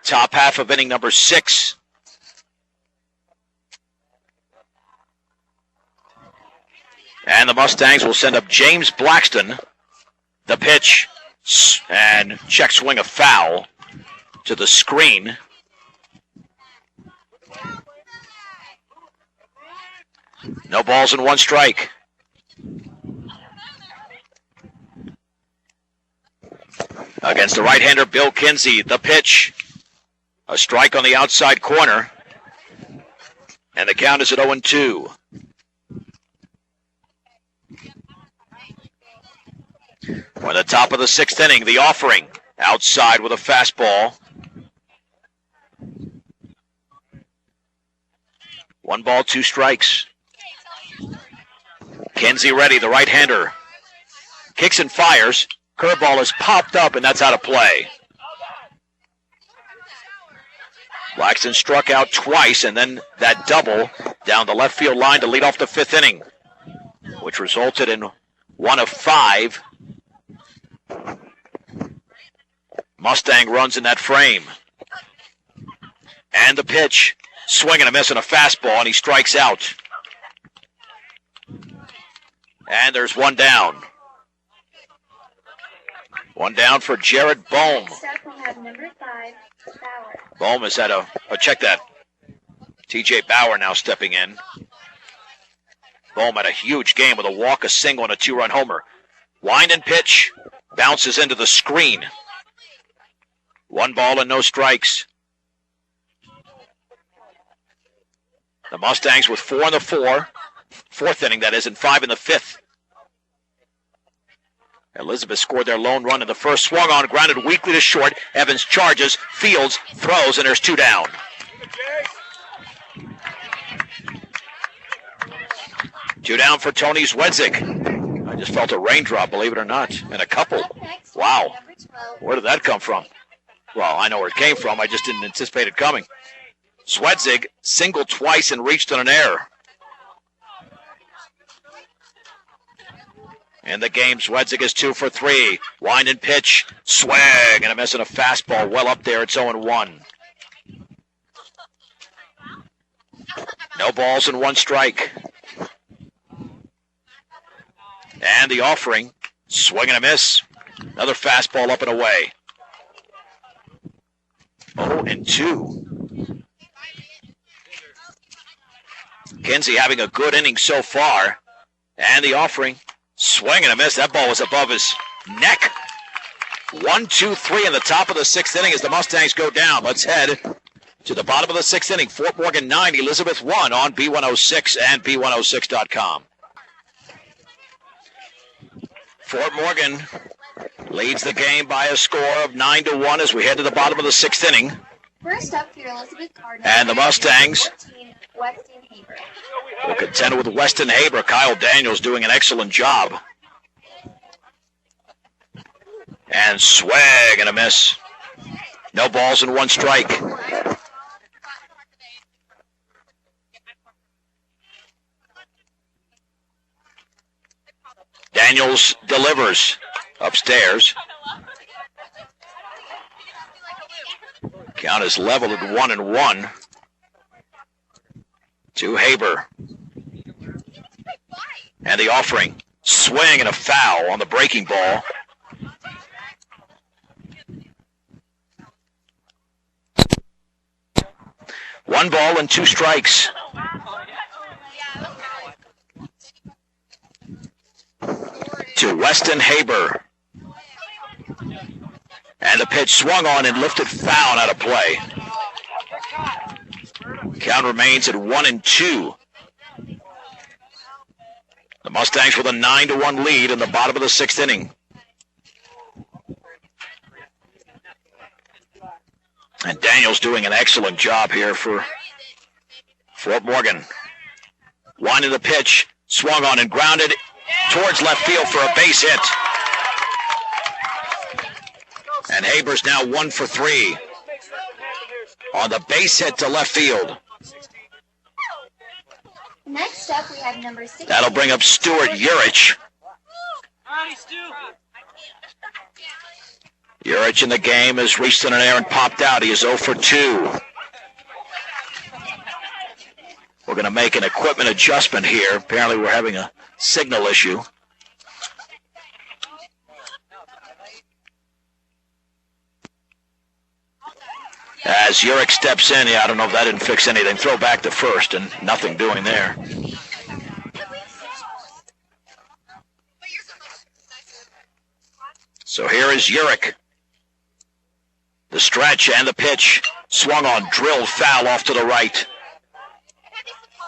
top half of inning number 6. And the Mustangs will send up James Blackston. The pitch and check swing a foul to the screen. No balls and 1 strike. Against the right-hander, Bill Kinsey. The pitch. A strike on the outside corner. And the count is at 0-2. We're at the top of the 6th inning. The offering. Outside with a fastball. 1 ball, 2 strikes. Kinsey ready, the right-hander. Kicks and fires. Curveball is popped up, and that's out of play. Blackston struck out twice, and then that double down the left field line to lead off the 5th inning, which resulted in 1 of 5 Mustang runs in that frame. And the pitch. Swing and a miss and a fastball, and he strikes out. And there's 1 down. 1 down for Jared Bohm. Next up, we have number 5, Bauer. Bohm has had check that. TJ Bauer now stepping in. Bohm had a huge game with a walk, a single, and a 2-run homer. Wind and pitch. Bounces into the screen. 1 ball and no strikes. The Mustangs with 4 in the 4th inning, that is, and 5 in the 5th. Elizabeth scored their lone run in the first. Swung on, grounded weakly to short. Evans charges, fields, throws, and there's 2 down. Two down for Tony Zwedzik. I just felt a raindrop, believe it or not, and a couple. Wow. Where did that come from? Well, I know where it came from. I just didn't anticipate it coming. Zwedzik singled twice and reached on an error. In the game, Zwedzik is 2 for 3. Wind and pitch, swing, and a miss on a fastball. Well up there, it's 0-1. No balls and 1 strike. And the offering, swing and a miss. Another fastball up and away. 0-2. Kinsey having a good inning so far. And the offering, swing and a miss. That ball was above his neck. 1, 2, 3 in the top of the 6th inning as the Mustangs go down. Let's head to the bottom of the 6th inning. Fort Morgan 9, Elizabeth 1 on B106 and B106.com. Fort Morgan leads the game by a score of 9-1 as we head to the bottom of the 6th inning. First up for your Elizabeth Cardinals. And the Mustangs 14, Weston Haber. will contend with Weston Haber. Kyle Daniels doing an excellent job. And swag and a miss. No balls and 1 strike. Daniels delivers upstairs. Count is leveled at 1-1 to Haber. And the offering, swing and a foul on the breaking ball. One ball and 2 strikes. To Weston Haber. And the pitch swung on and lifted foul out of play. Count remains at 1-2. The Mustangs with a 9-1 lead in the bottom of the 6th inning. And Daniels doing an excellent job here for Fort Morgan. Winding the pitch, swung on and grounded towards left field for a base hit. And Haber's now 1 for 3 on the base hit to left field. Next up, we have number 6. That'll bring up Stuart Urich. Urich in the game has reached in an air and popped out. He is 0 for 2. We're going to make an equipment adjustment here. Apparently we're having a signal issue. As Urich steps in, I don't know if that didn't fix anything. Throw back to first, and nothing doing there. So here is Urich. The stretch and the pitch. Swung on, drilled foul off to the right.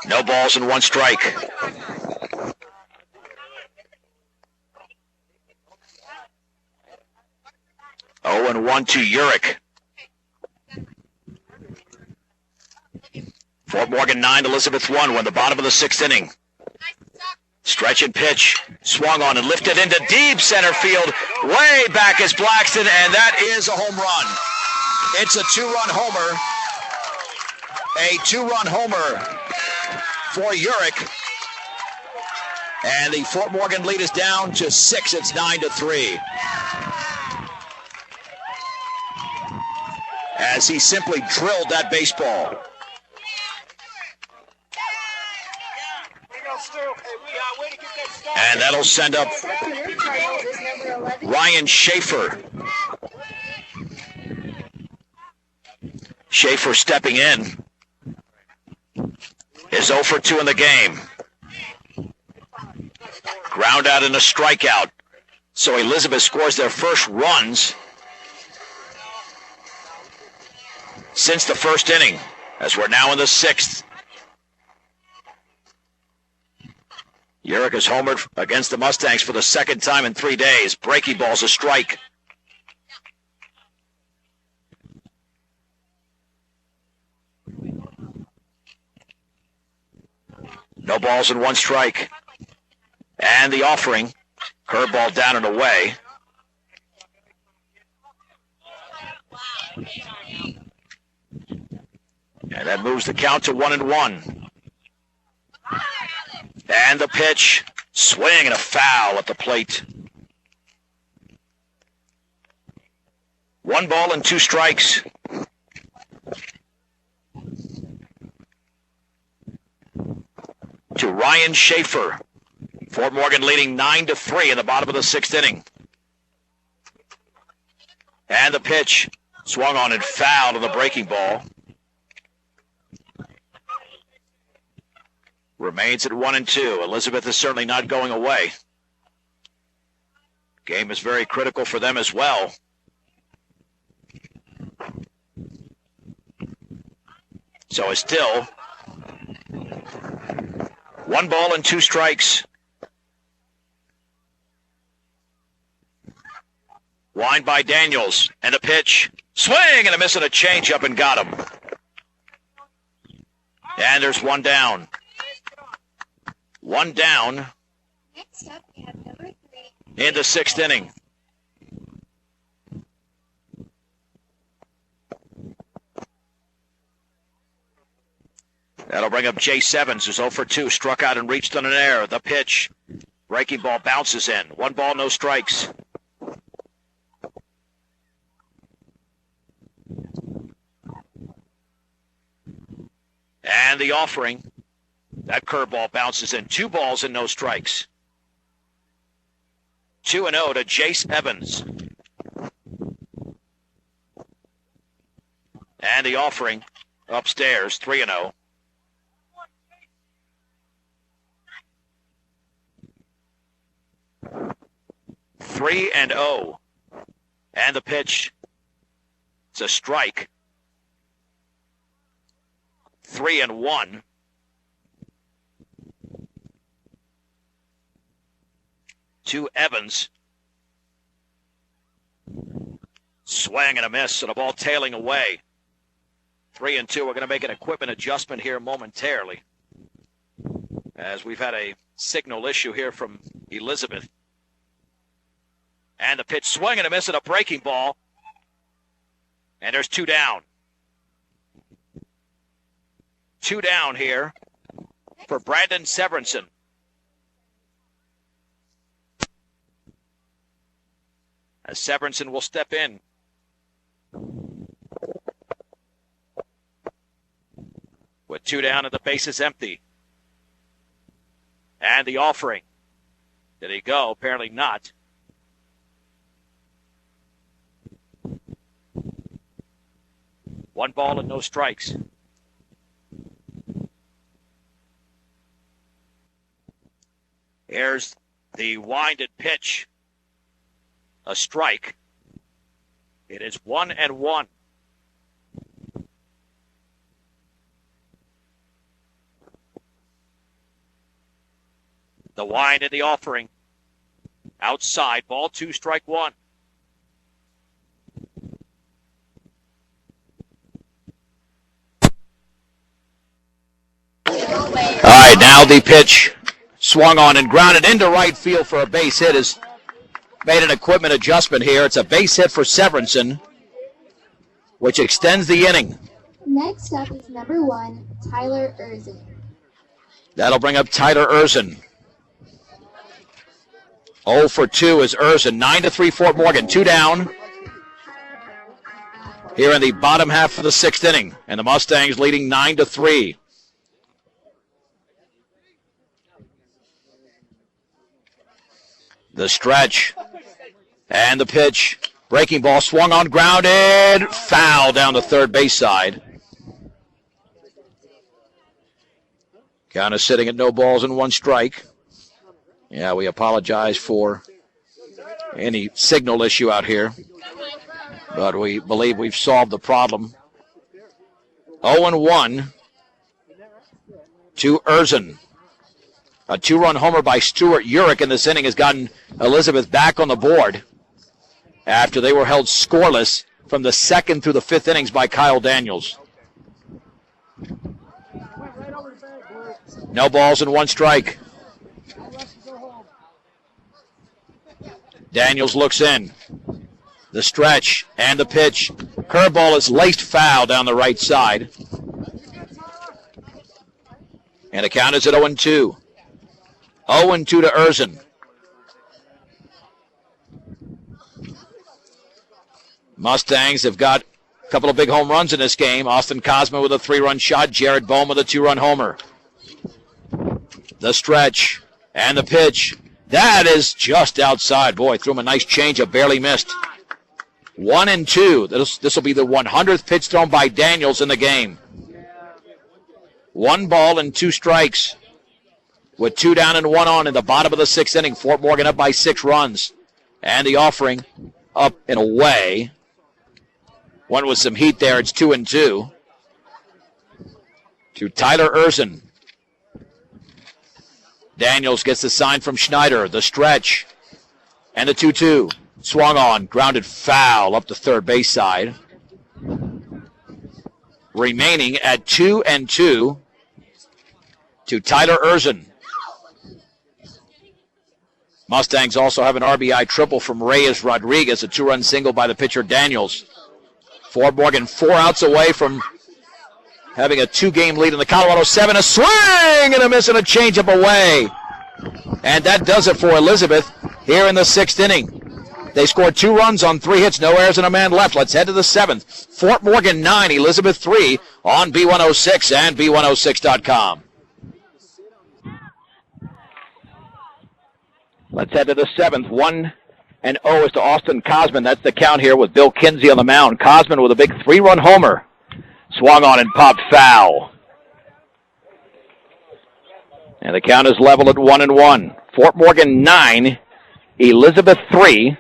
No balls and 1 strike. Oh, and 1 to Urich. Fort Morgan 9, Elizabeth 1. We're in the bottom of the 6th inning. Stretch and pitch. Swung on and lifted into deep center field. Way back is Blackston, and that is a home run. It's a 2-run homer. A 2-run homer for Urich. And the Fort Morgan lead is down to 6. It's 9-3. As he simply drilled that baseball. And that'll send up Ryan Schaefer. Schaefer stepping in is 0 for 2 in the game. Ground out and a strikeout. So Elizabeth scores their first runs since the first inning, as we're now in the 6th. Urich has homered against the Mustangs for the second time in 3 days. Breaking ball's a strike. No balls and 1 strike. And the offering. Curveball down and away. And that moves the count to 1-1. And the pitch. Swing and a foul at the plate. 1 ball and 2 strikes. To Ryan Schaefer. Fort Morgan leading 9-3 in the bottom of the 6th inning. And the pitch. Swung on and fouled on the breaking ball. Remains at 1-2. Elizabeth is certainly not going away. Game is very critical for them as well. So it's still 1 ball and 2 strikes. Wind by Daniels. And the pitch. Swing and a miss and a changeup and got him. And there's 1 down. 1 down. Next up, we have number 3. In the 6th inning. That'll bring up Jay Sevens, who's 0 for 2. Struck out and reached on an error. The pitch. Breaking ball bounces in. 1 ball, no strikes. And the offering. That curveball bounces in. 2 balls and no strikes. 2-0 to Jace Evans. And the offering upstairs, 3-0. Three and 0. And the pitch. It's a strike. 3-1. To Evans. Swing and a miss, and a ball tailing away. 3-2. We're going to make an equipment adjustment here momentarily, as we've had a signal issue here from Elizabeth. And the pitch, swing and a miss, and a breaking ball. And there's 2 down. 2 down here for Brandon Severinsen. As Severinsen will step in. With 2 down and the base is empty. And the offering. Did he go? Apparently not. One ball and no strikes. Here's the winded pitch. A strike. It is 1-1. The wind and the offering. Outside, ball 2, strike 1. All right, now the pitch. Swung on and grounded into right field for a base hit. Has made an equipment adjustment here. It's a base hit for Severinsen, which extends the inning. Next up is number 1, Tyler Erzin. That'll bring up Tyler Erzin. 0 for 2 is Erzin. 9-3 Fort Morgan. 2 down here in the bottom half of the 6th inning. And the Mustangs leading 9-3. The stretch. And the pitch. Breaking ball swung on, grounded. Foul down the third base side. Count is sitting at no balls and 1 strike. Yeah, we apologize for any signal issue out here, but we believe we've solved the problem. 0-1 to Erzin. A 2-run homer by Stuart Urich in this inning has gotten Elizabeth back on the board after they were held scoreless from the 2nd through the 5th innings by Kyle Daniels. No balls and 1 strike. Daniels looks in. The stretch and the pitch. Curveball is laced foul down the right side. And the count is at 0-2. 0-2 to Erzen. Mustangs have got a couple of big home runs in this game. Austin Cosman with a 3-run shot. Jared Bohm with a 2-run homer. The stretch and the pitch. That is just outside. Boy, threw him a nice changeup, barely missed. 1-2. This will be the 100th pitch thrown by Daniels in the game. 1 ball and 2 strikes. With 2 down and 1 on in the bottom of the 6th inning. Fort Morgan up by 6 runs. And the offering up and away. One with some heat there. It's 2-2. To Tyler Erzen. Daniels gets the sign from Schneider. The stretch. And the 2-2. Swung on. Grounded foul up the third base side. Remaining at 2-2 to Tyler Erzen. Mustangs also have an RBI triple from Reyes Rodriguez, a 2-run single by the pitcher Daniels. Fort Morgan 4 outs away from having a 2-game lead in the Colorado 7. A swing and a miss and a changeup away. And that does it for Elizabeth here in the 6th inning. They scored 2 runs on 3 hits, no errors and a man left. Let's head to the 7th. Fort Morgan 9, Elizabeth 3 on B106 and B106.com. Let's head to the 7th. 1-0 is to Austin Cosman. That's the count here with Bill Kinsey on the mound. Cosman with a big 3-run homer. Swung on and popped foul. And the count is level at 1-1. Fort Morgan 9, Elizabeth 3.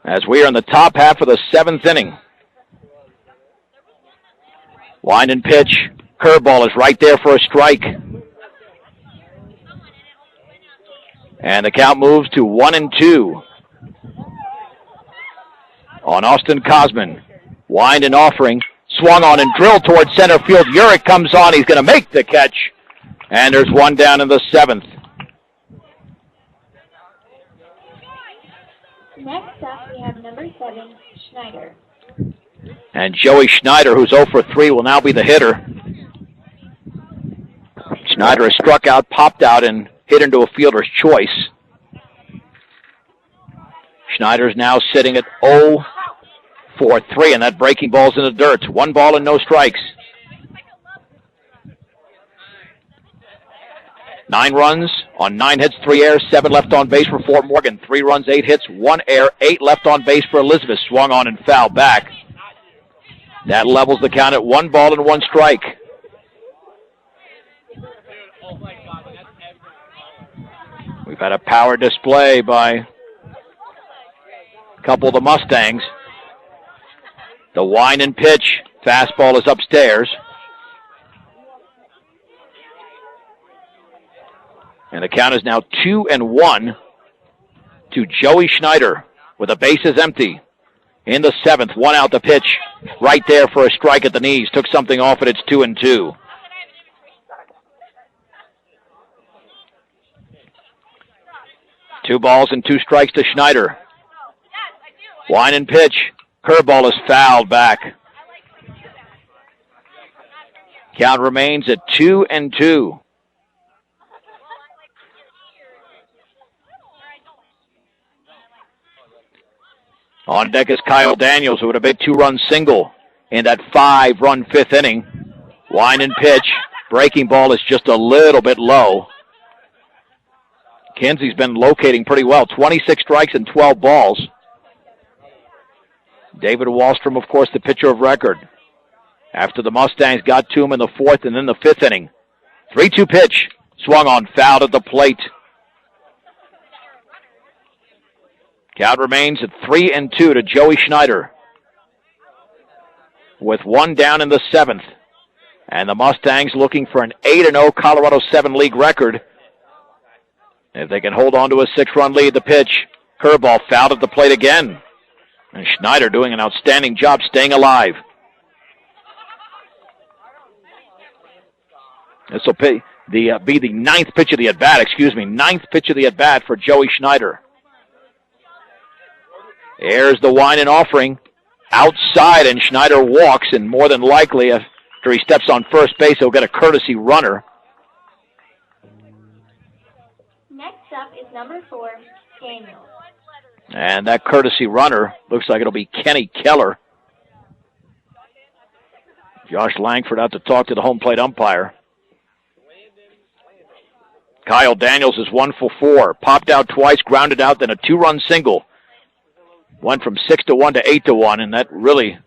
As we are in the top half of the 7th inning. Wind and pitch. Curveball is right there for a strike. And the count moves to 1-2 on Austin Cosman. Wind and offering. Swung on and drilled towards center field. Urich comes on. He's going to make the catch. And there's 1 down in the 7th. Next up, we have number 7, Schneider. And Joey Schneider, who's 0 for 3, will now be the hitter. Schneider has struck out, popped out, and hit into a fielder's choice. Schneider's now sitting at 0 for 3, and that breaking ball's in the dirt. 1 ball and no strikes. 9 runs on 9 hits, 3 errors, 7 left on base for Fort Morgan. 3 runs, 8 hits, 1 error, 8 left on base for Elizabeth. Swung on and fouled back. That levels the count at 1 ball and 1 strike. We've had a power display by a couple of the Mustangs. The wind and pitch. Fastball is upstairs. And the count is now 2-1 to Joey Schneider with the bases empty. In the 7th, 1 out the pitch. Right there for a strike at the knees. Took something off it. It's 2-2. Two balls and 2 strikes to Schneider. Wind and pitch. Curveball is fouled back. Count remains at 2-2. On deck is Kyle Daniels, who had a big 2-run single in that 5-run 5th inning. Wind and pitch. Breaking ball is just a little bit low. Kinsey's been locating pretty well. 26 strikes and 12 balls. David Wallstrom, of course, the pitcher of record. After the Mustangs got to him in the 4th and then the 5th inning. 3-2 pitch. Swung on, fouled at the plate. Count remains at 3-2 to Joey Schneider. With 1 down in the 7th. And the Mustangs looking for an 8-0 Colorado 7 league record. If they can hold on to a 6-run lead, the pitch. Curveball fouled at the plate again. And Schneider doing an outstanding job staying alive. This will be the ninth pitch of the at-bat, ninth pitch of the at-bat for Joey Schneider. Here's the wine and offering. Outside, and Schneider walks, and more than likely, after he steps on first base, he'll get a courtesy runner. Next up is number 4, Daniel. And that courtesy runner looks like it'll be Kenny Keller. Josh Langford out to talk to the home plate umpire. Kyle Daniels is 1 for 4. Popped out twice, grounded out, then a 2-run single. Went from 6-1 to 8-1, and that really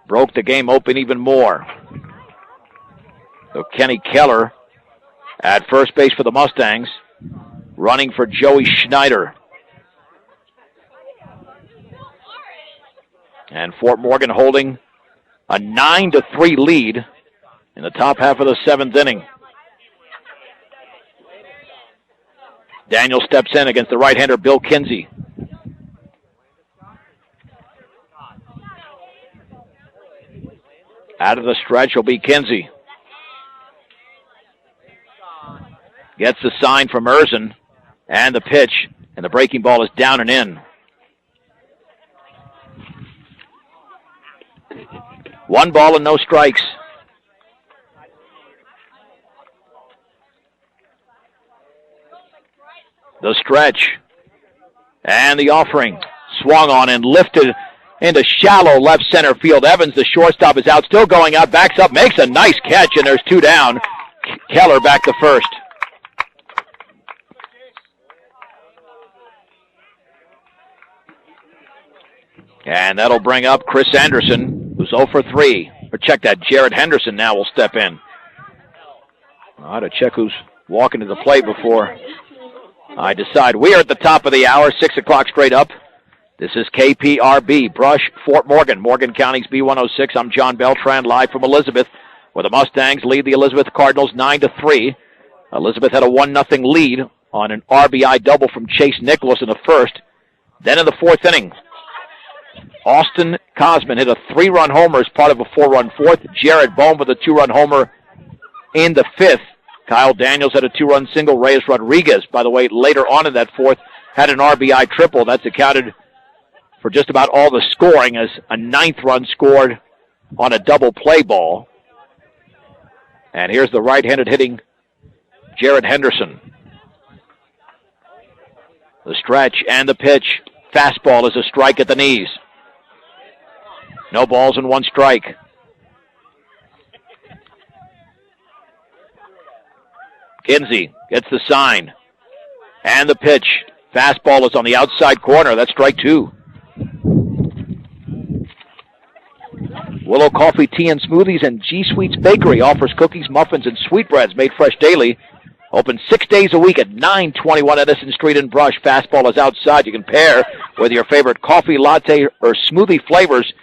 broke the game open even more. So Kenny Keller at first base for the Mustangs, running for Joey Schneider. And Fort Morgan holding a 9-3 lead in the top half of the 7th inning. Daniel steps in against the right-hander Bill Kinsey. Out of the stretch will be Kinsey. Gets the sign from Erzin and the pitch, and the breaking ball is down and in. 1 ball and no strikes. The stretch and the offering. Swung on and lifted into shallow left center field. Evans, the shortstop, is out, still going out, backs up, makes a nice catch, and there's 2 down. Keller back to first. And that'll bring up Chris Anderson, who's 0 for 3. Or check that, Jared Henderson now will step in. I had to check who's walking to the plate before I decide. We are at the top of the hour, 6 o'clock straight up. This is KPRB, Brush, Fort Morgan, Morgan County's B106. I'm John Beltran, live from Elizabeth, where the Mustangs lead the Elizabeth Cardinals 9-3. Elizabeth had a 1-0 lead on an RBI double from Chase Nicholas in the first. Then in the 4th inning, Austin Cosman hit a 3-run homer as part of a 4-run 4th. Jared Bohm with a 2-run homer in the 5th. Kyle Daniels had a 2-run single. Reyes Rodriguez, by the way, later on in that 4th, had an RBI triple. That's accounted for just about all the scoring, as a 9th run scored on a double play ball. And here's the right-handed hitting Jared Henderson. The stretch and the pitch. Fastball is a strike at the knees. No balls and 1 strike. Kinsey gets the sign. And the pitch. Fastball is on the outside corner. That's strike 2. Willow Coffee, Tea and Smoothies and G Sweets Bakery offers cookies, muffins, and sweetbreads made fresh daily. Open 6 days a week at 921 Edison Street in Brush. Fastball is outside. You can pair with your favorite coffee, latte, or smoothie flavors,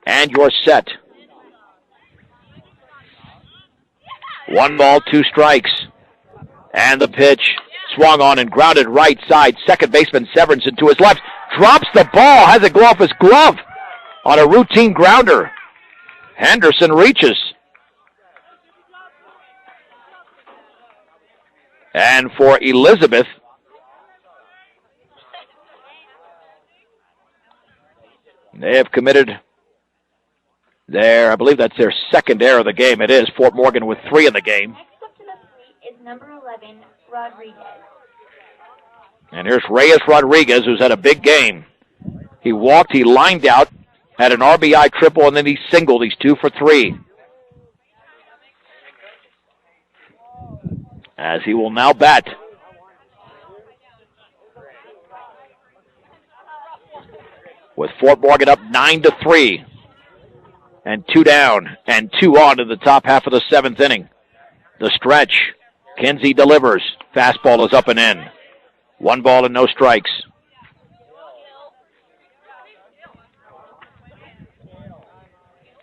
and you're set. 1 ball, 2 strikes. And the pitch. Swung on and grounded right side. Second baseman Severinsen to his left. Drops the ball. Has it go off his glove on a routine grounder. Henderson reaches. And for Elizabeth, they have committed I believe that's their 2nd error of the game. It is. Fort Morgan with 3 in the game. Next up to the plate is number 11, Rodriguez. And here's Reyes Rodriguez, who's had a big game. He walked, he lined out, had an RBI triple, and then he singled. He's 2 for 3. As he will now bat. With Fort Morgan up 9-3. And 2 down and 2 on in the top half of the 7th inning. The stretch. Kinsey delivers. Fastball is up and in. 1 ball and no strikes.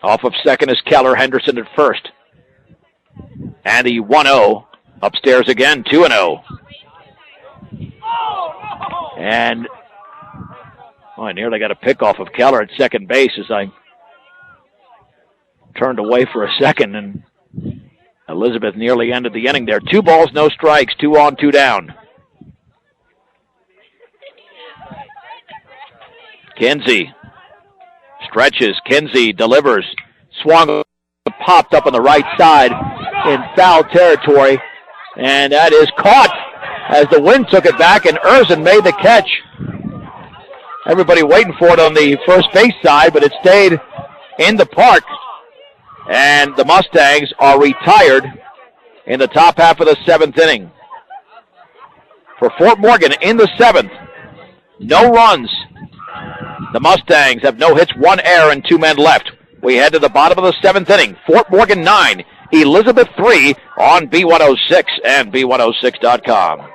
Off of second is Keller. Henderson at first. And the 1-0 upstairs again, 2-0. And I nearly got a pick off of Keller at second base as I turned away for a second, and Elizabeth nearly ended the inning there. 2 balls, no strikes, 2 on, 2 down. Kinsey stretches. Kinsey delivers. Swung, popped up on the right side in foul territory, and that is caught as the wind took it back, and Erzin made the catch. Everybody waiting for it on the first base side, but it stayed in the park, and the Mustangs are retired in the top half of the 7th inning. For Fort Morgan in the 7th, no runs. The Mustangs have no hits, 1 error, and 2 men left. We head to the bottom of the 7th inning. Fort Morgan 9, Elizabeth 3 on B106 and B106.com.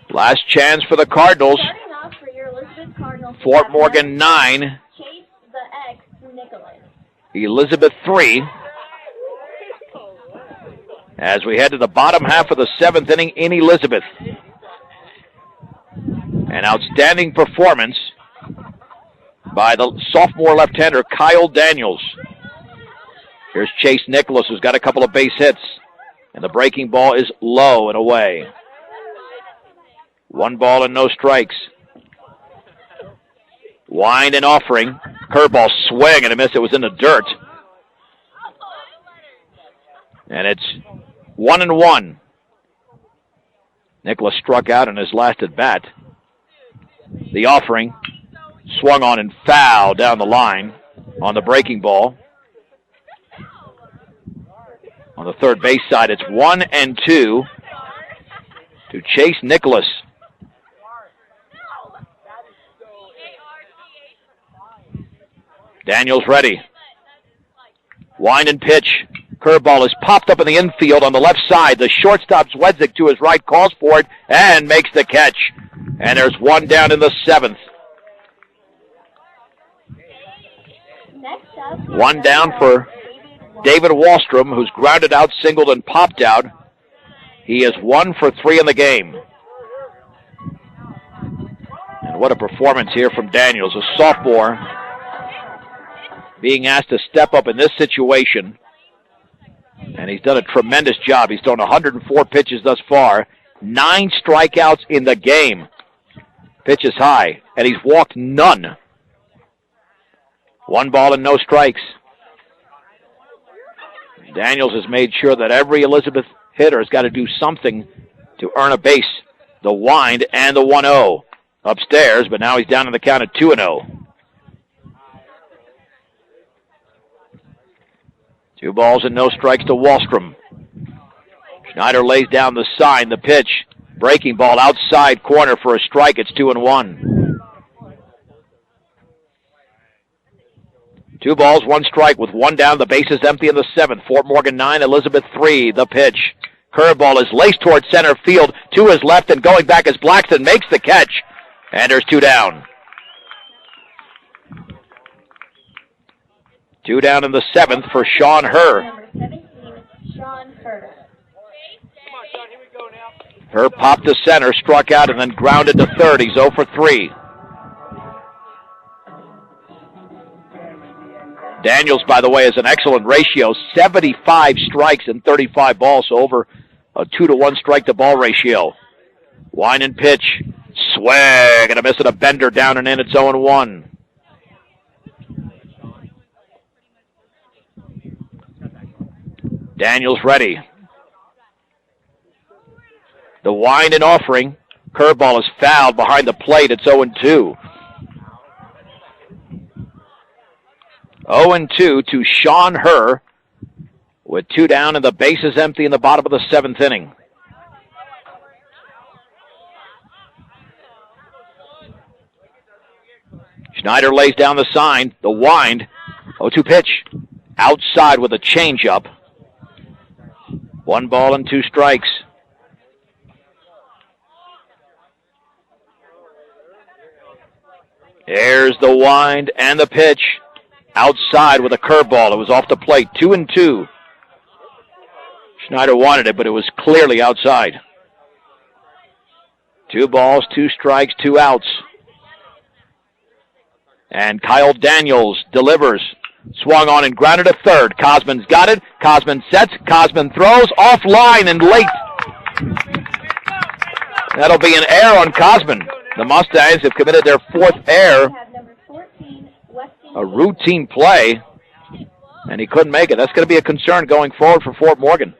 Last chance for the Cardinals. Starting off for your Elizabeth Cardinals. Fort Morgan 9. Chase the X, Nicholas. Elizabeth 3. As we head to the bottom half of the 7th inning in Elizabeth. An outstanding performance by the sophomore left-hander Kyle Daniels. Here's Chase Nicholas, who's got a couple of base hits. And the breaking ball is low and away. 1 ball and no strikes. Wind and offering. Curveball swing and a miss. It was in the dirt. And it's 1-1. Nicholas struck out in his last at bat. The offering swung on and foul down the line on the breaking ball. On the third base side, it's 1-2 to Chase Nicholas. Daniels ready. Wind and pitch. Curveball is popped up in the infield on the left side. The shortstop Zwedzik to his right calls for it and makes the catch. And there's 1 down in the 7th. Next up, 1 down for David Wallstrom, who's grounded out, singled, and popped out. He is 1 for 3 in the game. And what a performance here from Daniels, a sophomore, being asked to step up in this situation. And he's done a tremendous job. He's thrown 104 pitches thus far, 9 strikeouts in the game. Pitches high, and he's walked none. 1 ball and no strikes. Daniels has made sure that every Elizabeth hitter has got to do something to earn a base. The wind and the 1-0 upstairs, but now he's down in the count at 2-0. 2 balls and no strikes to Wallstrom. Schneider lays down the sign, the pitch. Breaking ball outside corner for a strike. It's 2-1. 2 balls, 1 strike with 1 down. The base is empty in the 7th. Fort Morgan 9, Elizabeth 3. The pitch. Curveball is laced towards center field. To his left and going back as Blackston makes the catch. And there's 2 down. 2 down in the 7th for Sean Herr. Number 17, Sean Herr. Herr popped to center, struck out, and then grounded to third. He's 0 for 3. Daniels, by the way, has an excellent ratio, 75 strikes and 35 balls, so over a 2-to-1 strike-to-ball ratio. Wind and pitch, swing, and a miss and a bender down and in. It's 0-1. Daniels ready. The wind and offering. Curveball is fouled behind the plate. It's 0-2. 0-2 to Sean Herr with 2 down and the base is empty in the bottom of the 7th inning. Schneider lays down the sign. The wind. 0-2 pitch. Outside with a changeup. 1 ball and 2 strikes. There's the wind and the pitch. outside with a curveball. It was off the plate, 2-2. Schneider wanted it, but it was clearly outside. 2 balls, 2 strikes, 2 outs. And Kyle Daniels delivers. Swung on and grounded to third. Cosman's got it. Cosman sets. Cosman throws. Offline and late. That'll be an error on Cosman. The Mustangs have committed their 4th error. A routine play. And he couldn't make it. That's going to be a concern going forward for Fort Morgan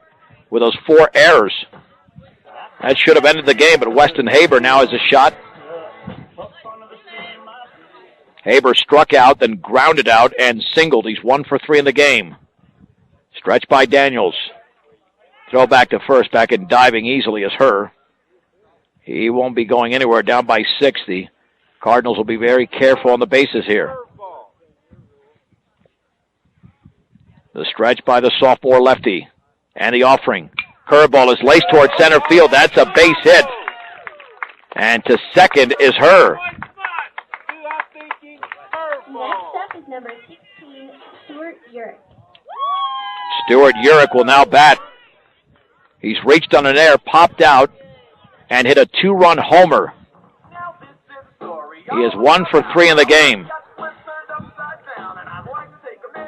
with those 4 errors. That should have ended the game, but Weston Haber now has a shot. Haber struck out, then grounded out and singled. He's 1 for 3 in the game. Stretch by Daniels. Throw back to first, back in diving easily is Herr. He won't be going anywhere, down by 6. The Cardinals will be very careful on the bases here. The stretch by the sophomore lefty. And the offering. Curveball is laced towards center field. That's a base hit. And to second is Herr. Next up is number 16, Stuart Urich. Stuart Urich will now bat. He's reached on an error, popped out, and hit a 2-run homer. He is 1 for 3 in the game.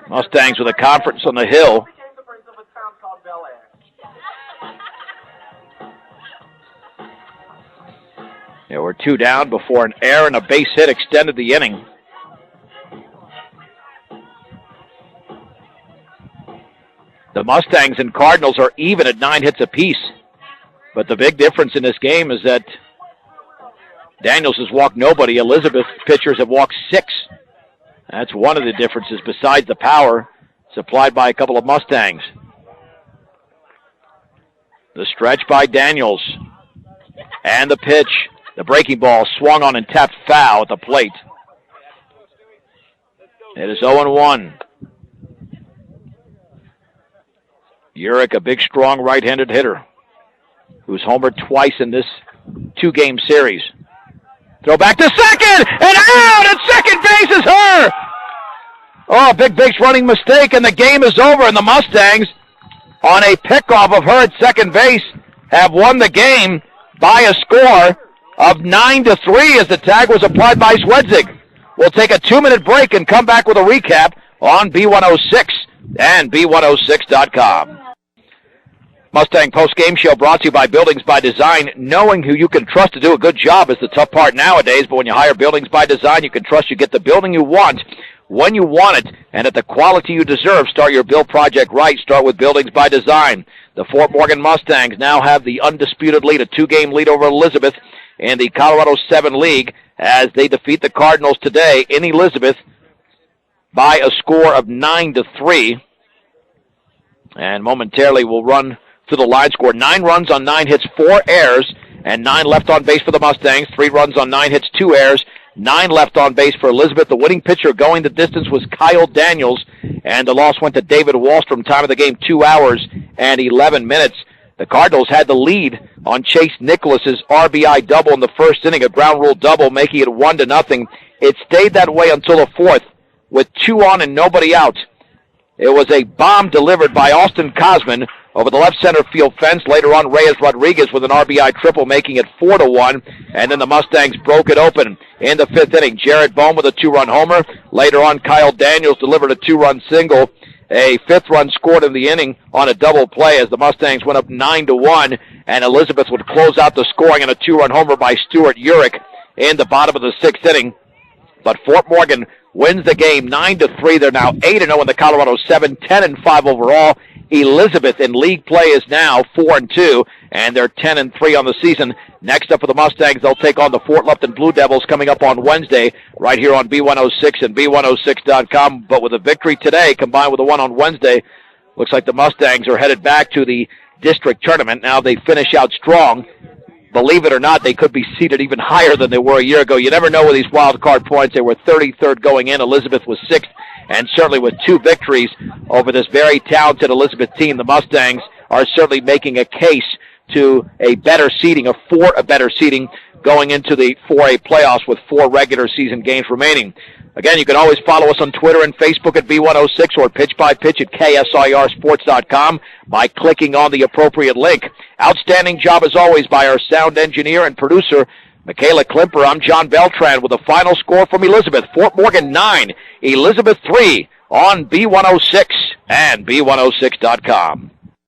Mustangs with a conference on the hill. There were 2 down before an error and a base hit extended the inning. The Mustangs and Cardinals are even at 9 hits apiece. But the big difference in this game is that Daniels has walked nobody. Elizabeth pitchers have walked 6. That's one of the differences besides the power supplied by a couple of Mustangs. The stretch by Daniels. And the pitch. The breaking ball swung on and tapped foul at the plate. It is 0-1. Urich, a big, strong right-handed hitter who's homered twice in this 2-game series. Throw back to second, and out at second base is Herr. Oh, big base running mistake, and the game is over, and the Mustangs, on a pickoff of Herr at second base, have won the game by a score of 9-3 as the tag was applied by Swedzig. We'll take a 2-minute break and come back with a recap on B106 and B106.com. Mustang Post-Game Show brought to you by Buildings by Design. Knowing who you can trust to do a good job is the tough part nowadays, but when you hire Buildings by Design, you can trust you get the building you want when you want it and at the quality you deserve. Start your build project right. Start with Buildings by Design. The Fort Morgan Mustangs now have the undisputed lead, a 2-game lead over Elizabeth in the Colorado 7 League as they defeat the Cardinals today in Elizabeth by a score of 9-3. And momentarily we'll run through the line score. 9 runs on 9 hits, 4 errors, and 9 left on base for the Mustangs. 3 runs on 9 hits, 2 errors, 9 left on base for Elizabeth. The winning pitcher going the distance was Kyle Daniels, and the loss went to David Wallstrom. Time of the game, 2 hours and 11 minutes. The Cardinals had the lead on Chase Nicholas's RBI double in the first inning, a ground rule double, making it 1-0. It stayed that way until the 4th, with 2 on and nobody out. It was a bomb delivered by Austin Cosman over the left center field fence. Later on, Reyes Rodriguez with an RBI triple, making it 4-1. And then the Mustangs broke it open in the 5th inning. Jared Bohm with a 2-run homer. Later on, Kyle Daniels delivered a 2-run single. A 5th run scored in the inning on a double play as the Mustangs went up 9-1. And Elizabeth would close out the scoring on a 2-run homer by Stuart Urich in the bottom of the 6th inning. But Fort Morgan wins the game 9-3. They're now 8-0 in the Colorado 7, 10-5 overall. Elizabeth in league play is now 4-2, and they're 10-3 on the season. Next up for the Mustangs, they'll take on the Fort Lupton Blue Devils coming up on Wednesday, right here on B106 and B106.com. But with a victory today, combined with the one on Wednesday, looks like the Mustangs are headed back to the district tournament. Now they finish out strong. Believe it or not, they could be seated even higher than they were a year ago. You never know with these wild card points. They were 33rd going in. Elizabeth was 6th. And certainly with 2 victories over this very talented Elizabeth team, the Mustangs are certainly making a case to a better seeding, for a better seeding going into the 4A playoffs with 4 regular season games remaining. Again, you can always follow us on Twitter and Facebook at B106 or Pitch by Pitch at KSIRSports.com by clicking on the appropriate link. Outstanding job, as always, by our sound engineer and producer, Michaela Klimper. I'm John Beltran with a final score from Elizabeth. Fort Morgan 9, Elizabeth 3 on B106 and B106.com.